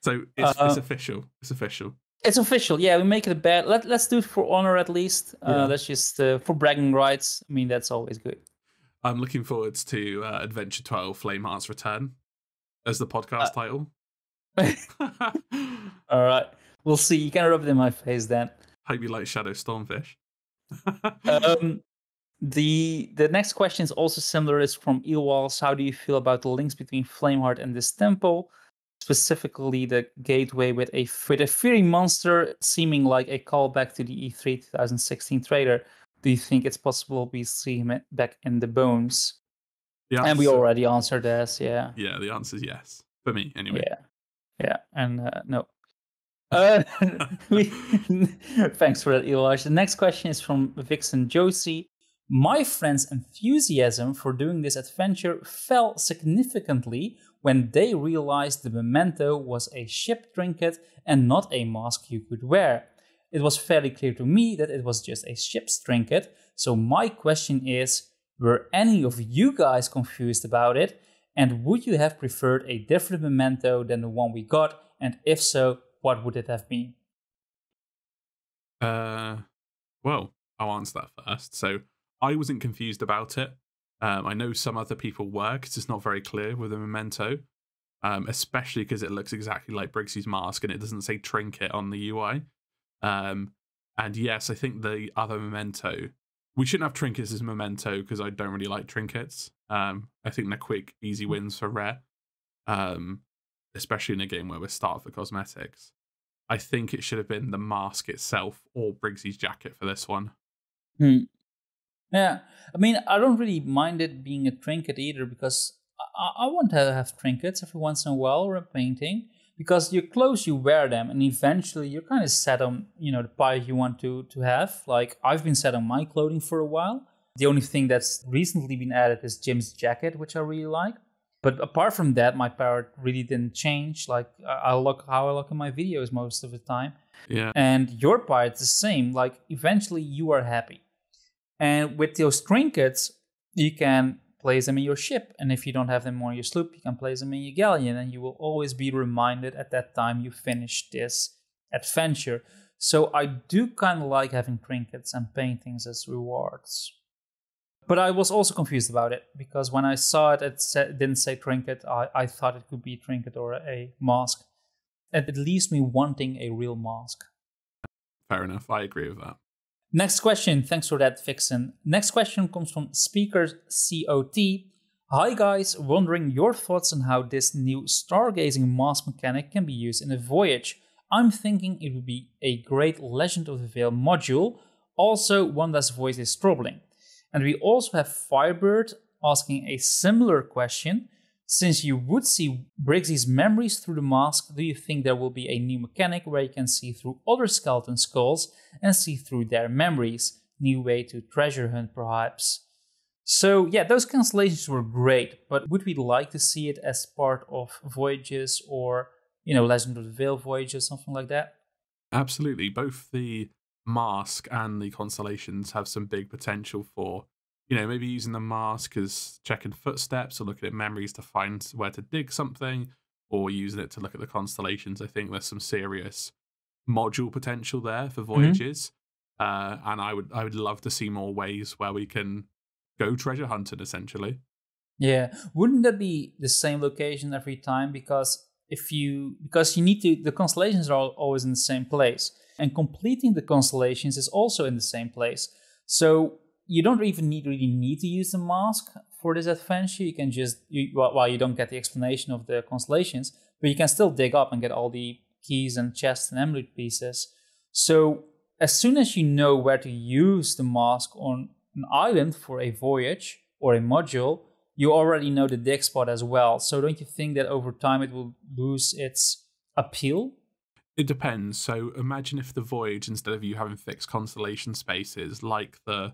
So it's official. It's official. It's official. Yeah, we make it a bet. Let's do it for honor at least. Let's just for bragging rights. I mean, that's always good. I'm looking forward to Adventure 12: Flameheart's Return as the podcast title. All right, we'll see. You can rub it in my face then. Hope you like Shadow Stormfish. The next question is also similar. It's from Eelwalls. How do you feel about the links between Flameheart and this temple? Specifically, the gateway with a fiery monster seeming like a callback to the E3 2016 trailer. Do you think it's possible we see him back in the bones? And we already answered this, yeah. Yeah, the answer is yes. For me, anyway. Yeah, and no. Thanks for that, Elish. The next question is from Vixen Josie. My friend's enthusiasm for doing this adventure fell significantly when they realized the memento was a ship trinket and not a mask you could wear. It was fairly clear to me that it was just a ship's trinket, so my question is, were any of you guys confused about it? And would you have preferred a different memento than the one we got? And if so, what would it have been? Well, I'll answer that first. So I wasn't confused about it. I know some other people were because it's not very clear with a memento, especially because it looks exactly like Briggsy's mask and it doesn't say trinket on the UI. And yes, I think the other memento, we shouldn't have trinkets as memento because I don't really like trinkets. I think they're quick, easy wins for rare, especially in a game where we're starting for cosmetics. I think it should have been the mask itself or Briggsy's jacket for this one. Yeah, I mean, I don't really mind it being a trinket either because I want to have trinkets every once in a while or a painting, because your clothes, you wear them, and eventually you're kind of set on, the pilot you want to have. Like, I've been set on my clothing for a while. The only thing that's recently been added is Jim's jacket, which I really like. But apart from that, my palette really didn't change. Like, I look how I look in my videos most of the time. Yeah. And your palette's the same. Like, eventually you are happy. And with those trinkets, you can place them in your ship. And if you don't have them on your sloop, you can place them in your galleon. And you will always be reminded at that time you finished this adventure. So I do kind of like having trinkets and paintings as rewards. But I was also confused about it, because when I saw it, it didn't say trinket. I thought it could be a trinket or a mask. And it leaves me wanting a real mask. Fair enough. I agree with that. Next question. Thanks for that, Vixen. Next question comes from Speakers COT. Hi guys, wondering your thoughts on how this new stargazing mask mechanic can be used in a voyage. I'm thinking it would be a great Legend of the Veil module. Also, one less voice is troubling. And we also have Firebird asking a similar question. Since you would see Briggsy's memories through the mask, do you think there will be a new mechanic where you can see through other skeleton skulls and see through their memories? New way to treasure hunt, perhaps. So yeah, those constellations were great, but would we like to see it as part of voyages or, Legend of the Veil voyages, something like that? Absolutely. Both the mask and the constellations have some big potential for, maybe using the mask as checking footsteps or looking at memories to find where to dig something, or using it to look at the constellations. I think there's some serious module potential there for voyages. And I would love to see more ways where we can go treasure hunting, essentially. Yeah. Wouldn't that be the same location every time? Because you need to, the constellations are always in the same place. And completing the constellations is also in the same place. So you don't even really need to use the mask for this adventure. You can just, while you don't get the explanation of the constellations, but you can still dig up and get all the keys and chests and amulet pieces. So as soon as you know where to use the mask on an island for a voyage or a module, you already know the dig spot as well. So don't you think that over time it will lose its appeal? It depends. So imagine if the voyage, instead of you having fixed constellation spaces, like the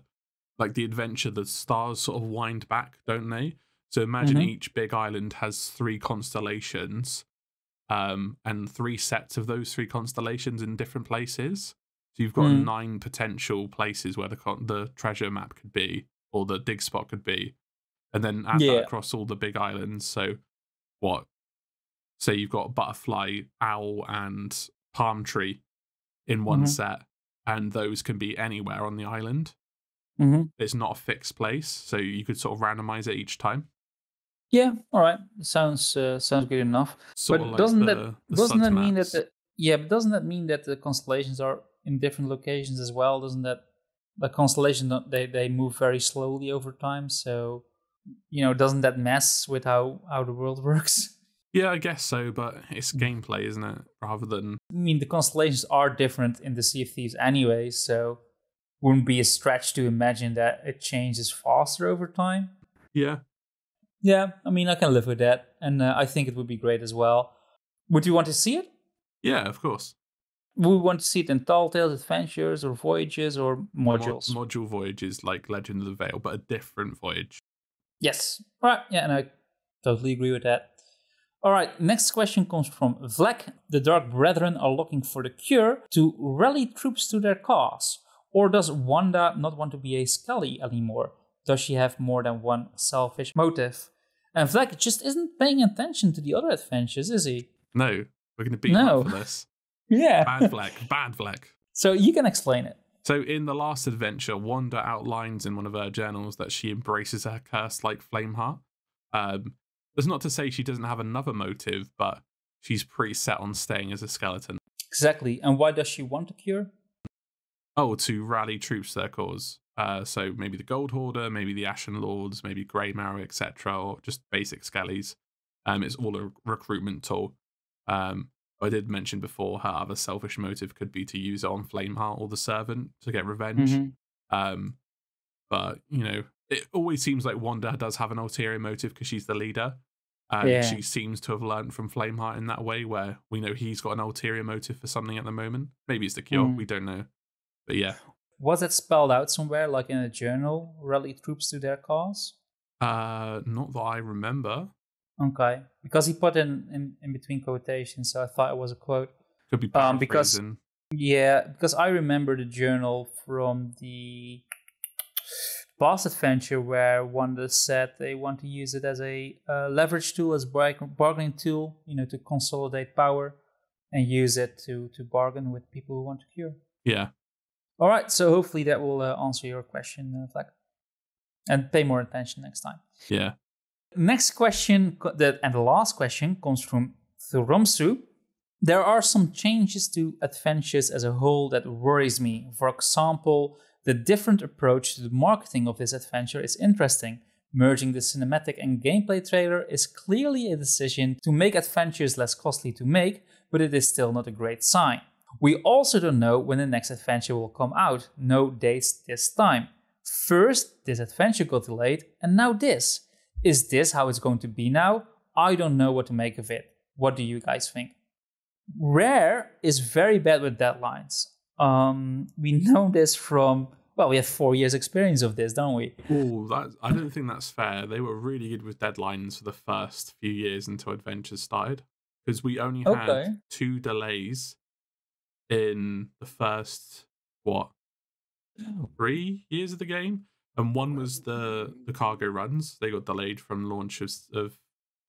adventure, the stars sort of wind back, don't they? So imagine each big island has 3 constellations, and 3 sets of those 3 constellations in different places. So you've got 9 potential places where the treasure map could be, or the dig spot could be, and then add that across all the big islands. So say you've got butterfly, owl, and palm tree in one set, and those can be anywhere on the island. It's not a fixed place, so you could sort of randomize it each time. Yeah, all right, sounds good enough. But doesn't that mean that the constellations are in different locations as well? Doesn't that the constellation they move very slowly over time? So doesn't that mess with how the world works? Yeah, I guess so, but it's gameplay, isn't it? Rather than... I mean, the constellations are different in the Sea of Thieves anyway, so wouldn't be a stretch to imagine that it changes faster over time. Yeah. Yeah, I mean, I can live with that, and I think it would be great as well. Would you want to see it? Yeah, of course. Would we want to see it in Tall Tales Adventures or Voyages or modules? Module voyages like Legend of the Veil, but a different voyage. Yes. All right, yeah, and I totally agree with that. All right, next question comes from Vlak. The Dark Brethren are looking for the cure to rally troops to their cause. Or does Wanda not want to be a Scully anymore? Does she have more than one selfish motive? And Vlak just isn't paying attention to the other adventures, is he? No, we're going to beat him up for this. Yeah. Bad Vlak. So you can explain it. So in the last adventure, Wanda outlines in one of her journals that she embraces her curse like Flameheart. That's not to say she doesn't have another motive, but she's pretty set on staying as a skeleton. Exactly. And why does she want a cure? Oh, to rally troops to their cause. So maybe the Gold Hoarder, maybe the Ashen Lords, maybe Grey Marrow, etc., or just basic skellies. It's all a recruitment tool. I did mention before her other selfish motive could be to use it on Flameheart or the Servant to get revenge. But, it always seems like Wanda does have an ulterior motive because she's the leader. And she seems to have learned from Flameheart in that way, where we know he's got an ulterior motive for something at the moment. Maybe it's the cure, we don't know. But yeah. Was it spelled out somewhere, like in a journal, rally troops to their cause? Not that I remember. Okay. Because he put in between quotations, so I thought it was a quote. Could be paraphrasing. Because I remember the journal from the past adventure where Wanda said they want to use it as a leverage tool, as bargaining tool, to consolidate power and use it to bargain with people who want to cure. Yeah. All right, so hopefully that will answer your question, Fleck. And pay more attention next time. Yeah. Next question, and the last question, comes from Thurumsu. There are some changes to adventures as a whole that worries me. For example, the different approach to the marketing of this adventure is interesting. Merging the cinematic and gameplay trailer is clearly a decision to make adventures less costly to make, but it is still not a great sign. We also don't know when the next adventure will come out. No dates this time. First, this adventure got delayed, and now this. Is this how it's going to be now? I don't know what to make of it. What do you guys think? Rare is very bad with deadlines. We know this from, we have 4 years experience of this, don't we? Oh, I don't think that's fair. They were really good with deadlines for the first few years until adventures started, because we only had 2 delays in the first 3 years of the game, and one was the cargo runs. They got delayed from launch of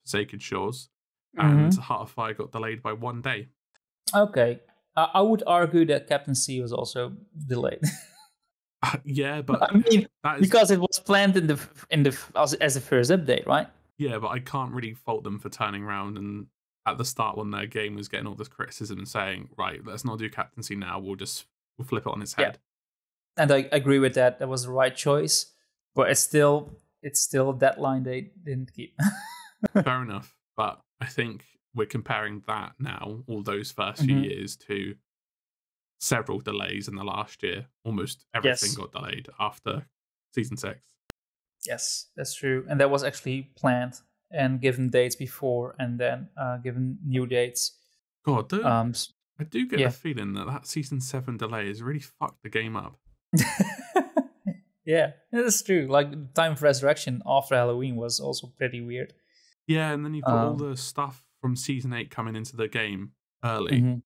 Forsaken Shores, and Heart of Fire got delayed by 1 day. Okay, I would argue that Captain C was also delayed. Yeah, but I mean, because it was planned in the as the first update, right? Yeah, but I can't really fault them for turning around and at the start when their game was getting all this criticism and saying, right, let's not do captaincy now. We'll flip it on its head. Yeah. And I agree with that. That was the right choice, but it's still a deadline they didn't keep. Fair enough, but I think we're comparing that now, all those first few years, to several delays in the last year. Almost everything got delayed after Season 6. Yes, that's true. And that was actually planned and given dates before and then given new dates. God, I do get the feeling that Season 7 delay has really fucked the game up. Yeah, that's true. Like, the time of resurrection after Halloween was also pretty weird. Yeah, and then you've got all the stuff from Season 8 coming into the game early,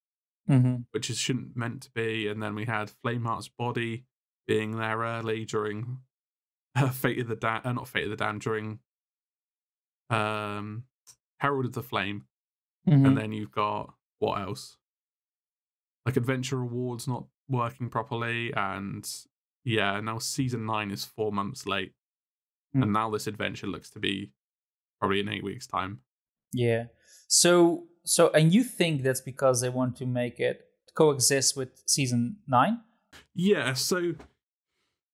which it shouldn't meant to be. And then we had Flameheart's body being there early during Fate of the Damned, not Fate of the Damned, during Herald of the Flame. And then you've got, what else? Like Adventure Rewards not working properly, and now Season 9 is 4 months late. And now this adventure looks to be probably in 8 weeks' time. Yeah. So and you think that's because they want to make it coexist with Season 9? Yeah, so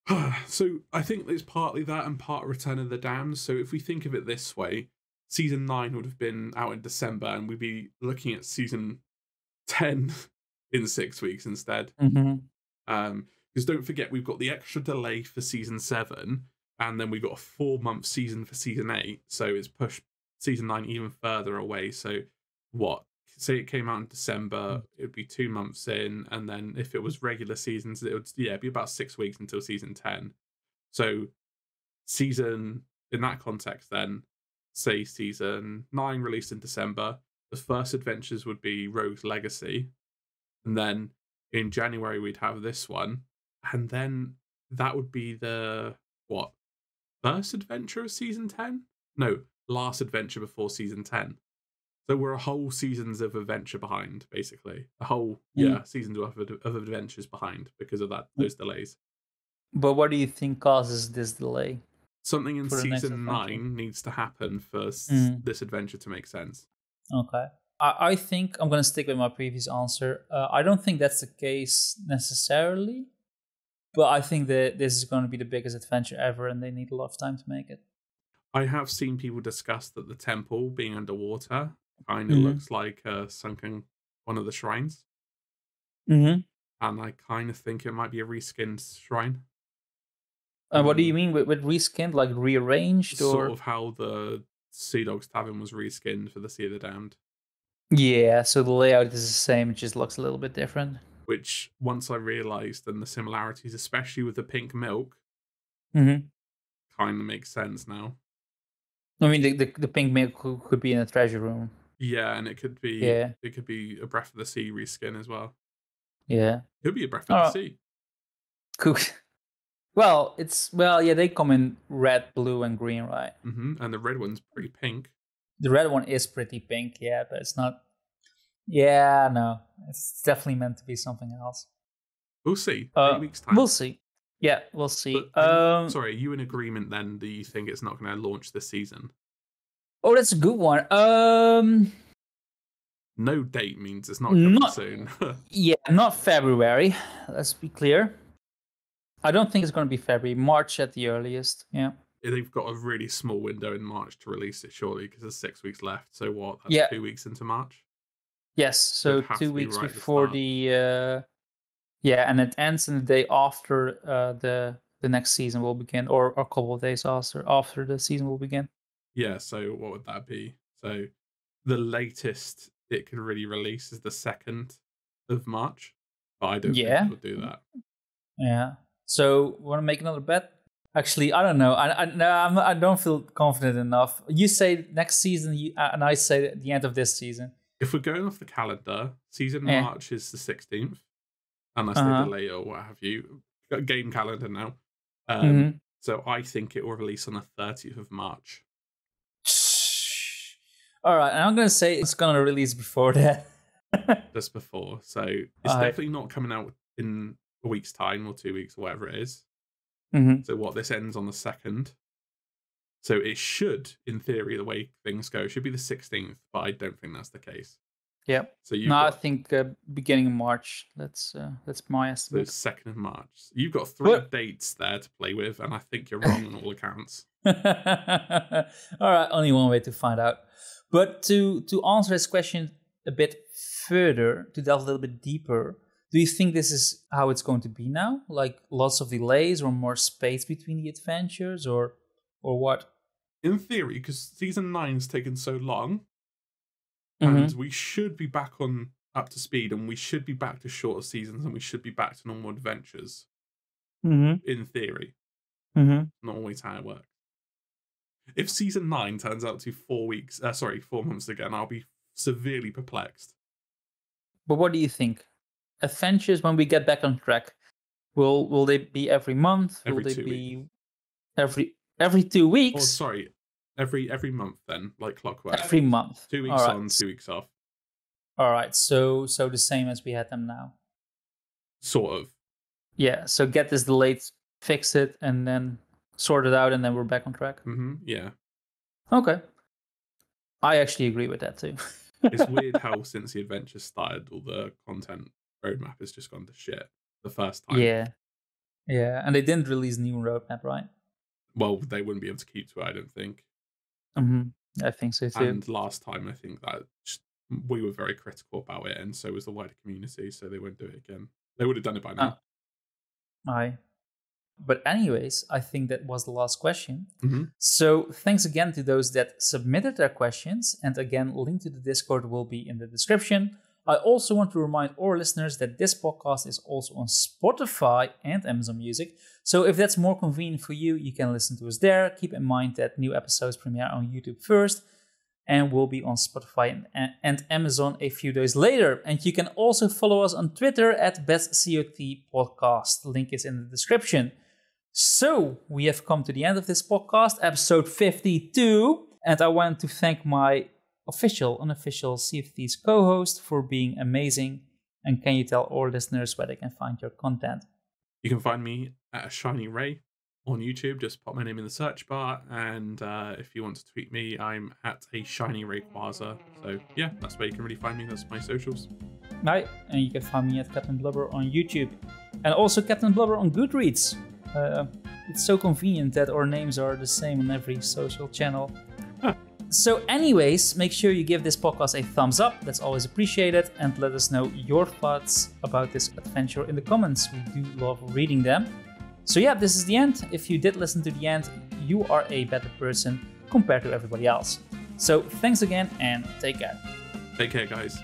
I think it's partly that and part Return of the Damned. So if we think of it this way, Season 9 would have been out in December, and we'd be looking at Season 10 in 6 weeks instead. Because don't forget, we've got the extra delay for Season 7, and then we've got a 4-month season for Season 8, so it's pushed Season 9 even further away. So say it came out in December, it would be 2 months in, and then if it was regular seasons, it would be about 6 weeks until Season 10. So in that context then, say Season 9 released in December, the first adventures would be Rogue's Legacy, and then in January we'd have this one, and then that would be the first adventure of Season 10? No, last adventure before Season 10. So we're a whole seasons of adventure behind, basically. A whole seasons of adventures behind because of those delays. But what do you think causes this delay? Something in Season 9 needs to happen for this adventure to make sense. Okay. I think I'm going to stick with my previous answer. I don't think that's the case necessarily, but I think that this is going to be the biggest adventure ever and they need a lot of time to make it. I have seen people discuss that the temple being underwater kind of looks like sunken one of the shrines. And I kind of think it might be a reskinned shrine. What do you mean with reskinned? Like rearranged? Sort of how the Sea Dog's Tavern was reskinned for the Sea of the Damned. Yeah, so the layout is the same, it just looks a little bit different. Which, once I realised, and the similarities, especially with the pink milk, Mm-hmm. kind of makes sense now. I mean, the pink milk could be in a treasure room. Yeah, and it could be a Breath of the Sea reskin as well. Yeah. It could be a Breath of the Sea. Cool. Well, they come in red, blue, and green, right? Mm-hmm. And the red one's pretty pink. The red one is pretty pink, yeah, but it's not. Yeah, no, it's definitely meant to be something else. We'll see. 8 weeks time. We'll see. Yeah, we'll see. Sorry, are you in agreement then that you think it's not going to launch this season? Oh, that's a good one. No date means it's not coming soon. Yeah, not February. Let's be clear. I don't think it's going to be February. March at the earliest. Yeah. They've got a really small window in March to release it, surely, because there's 6 weeks left. So what? That's 2 weeks into March? Yes, so 2 weeks before the... Yeah, and it ends in the day after the next season will begin, or a couple of days after the season will begin. Yeah, so what would that be? So the latest it could really release is the 2nd of March, but I don't think it'll do that. Yeah. So, want to make another bet? Actually, I don't know. I don't feel confident enough. You say next season, and I say at the end of this season. If we're going off the calendar, season March is the 16th. Unless they delay or what have you. Got game calendar now. So I think it will release on the 30th of March. All right, and I'm going to say it's going to release before that. Just before. So it's definitely not coming out in a week's time or 2 weeks or whatever it is. So this ends on the 2nd. So it should, in theory, the way things go, should be the 16th, but I don't think that's the case. Yeah. So I think beginning of March. That's my estimate. So 2nd of March. You've got 3 dates there to play with, and I think you're wrong on all accounts. All right, only one way to find out. But to answer this question a bit further, to delve a little bit deeper, do you think this is how it's going to be now? Like lots of delays or more space between the adventures, or what? In theory, because season 9's taken so long. And we should be back up to speed, and we should be back to shorter seasons, and we should be back to normal adventures. In theory. Not always how it works. If season 9 turns out to 4 months again, I'll be severely perplexed. But what do you think? Adventures, when we get back on track, will they be every month? Will they be every 2 weeks? Oh, sorry. Every month then, like clockwork. Every month. 2 weeks on, 2 weeks off. All right, so the same as we had them now. Sort of. Yeah, so get this delayed, fix it, and then sort it out, and then we're back on track. Yeah. Okay. I actually agree with that too. It's weird how since the adventure started, all the content roadmap has just gone to shit the first time. Yeah, and they didn't release new roadmap, right? Well, they wouldn't be able to keep to it, I don't think. I think so too. And last time, I think that we were very critical about it, and so was the wider community, so they won't do it again. They would have done it by now. Aye. But anyways, I think that was the last question. So thanks again to those that submitted their questions. And again, link to the Discord will be in the description. I also want to remind our listeners that this podcast is also on Spotify and Amazon Music. So if that's more convenient for you, you can listen to us there. Keep in mind that new episodes premiere on YouTube first and will be on Spotify and Amazon a few days later. And you can also follow us on Twitter at BestCOT Podcast. Link is in the description. So we have come to the end of this podcast, episode 52. And I want to thank my unofficial Sea of Thieves co-host for being amazing. And can you tell our listeners where they can find your content? You can find me at AShinyRay on YouTube. Just pop my name in the search bar. And if you want to tweet me, I'm at AShinyRayquaza. So yeah, that's where you can really find me. That's my socials. Right, and you can find me at Captain Blubber on YouTube. And also Captain Blubber on Goodreads. It's so convenient that our names are the same on every social channel. So anyways, make sure you give this podcast a thumbs up. That's always appreciated. And let us know your thoughts about this adventure in the comments. We do love reading them. So yeah, this is the end. If you did listen to the end, you are a better person. compared to everybody else. So thanks again and take care. Take care, guys.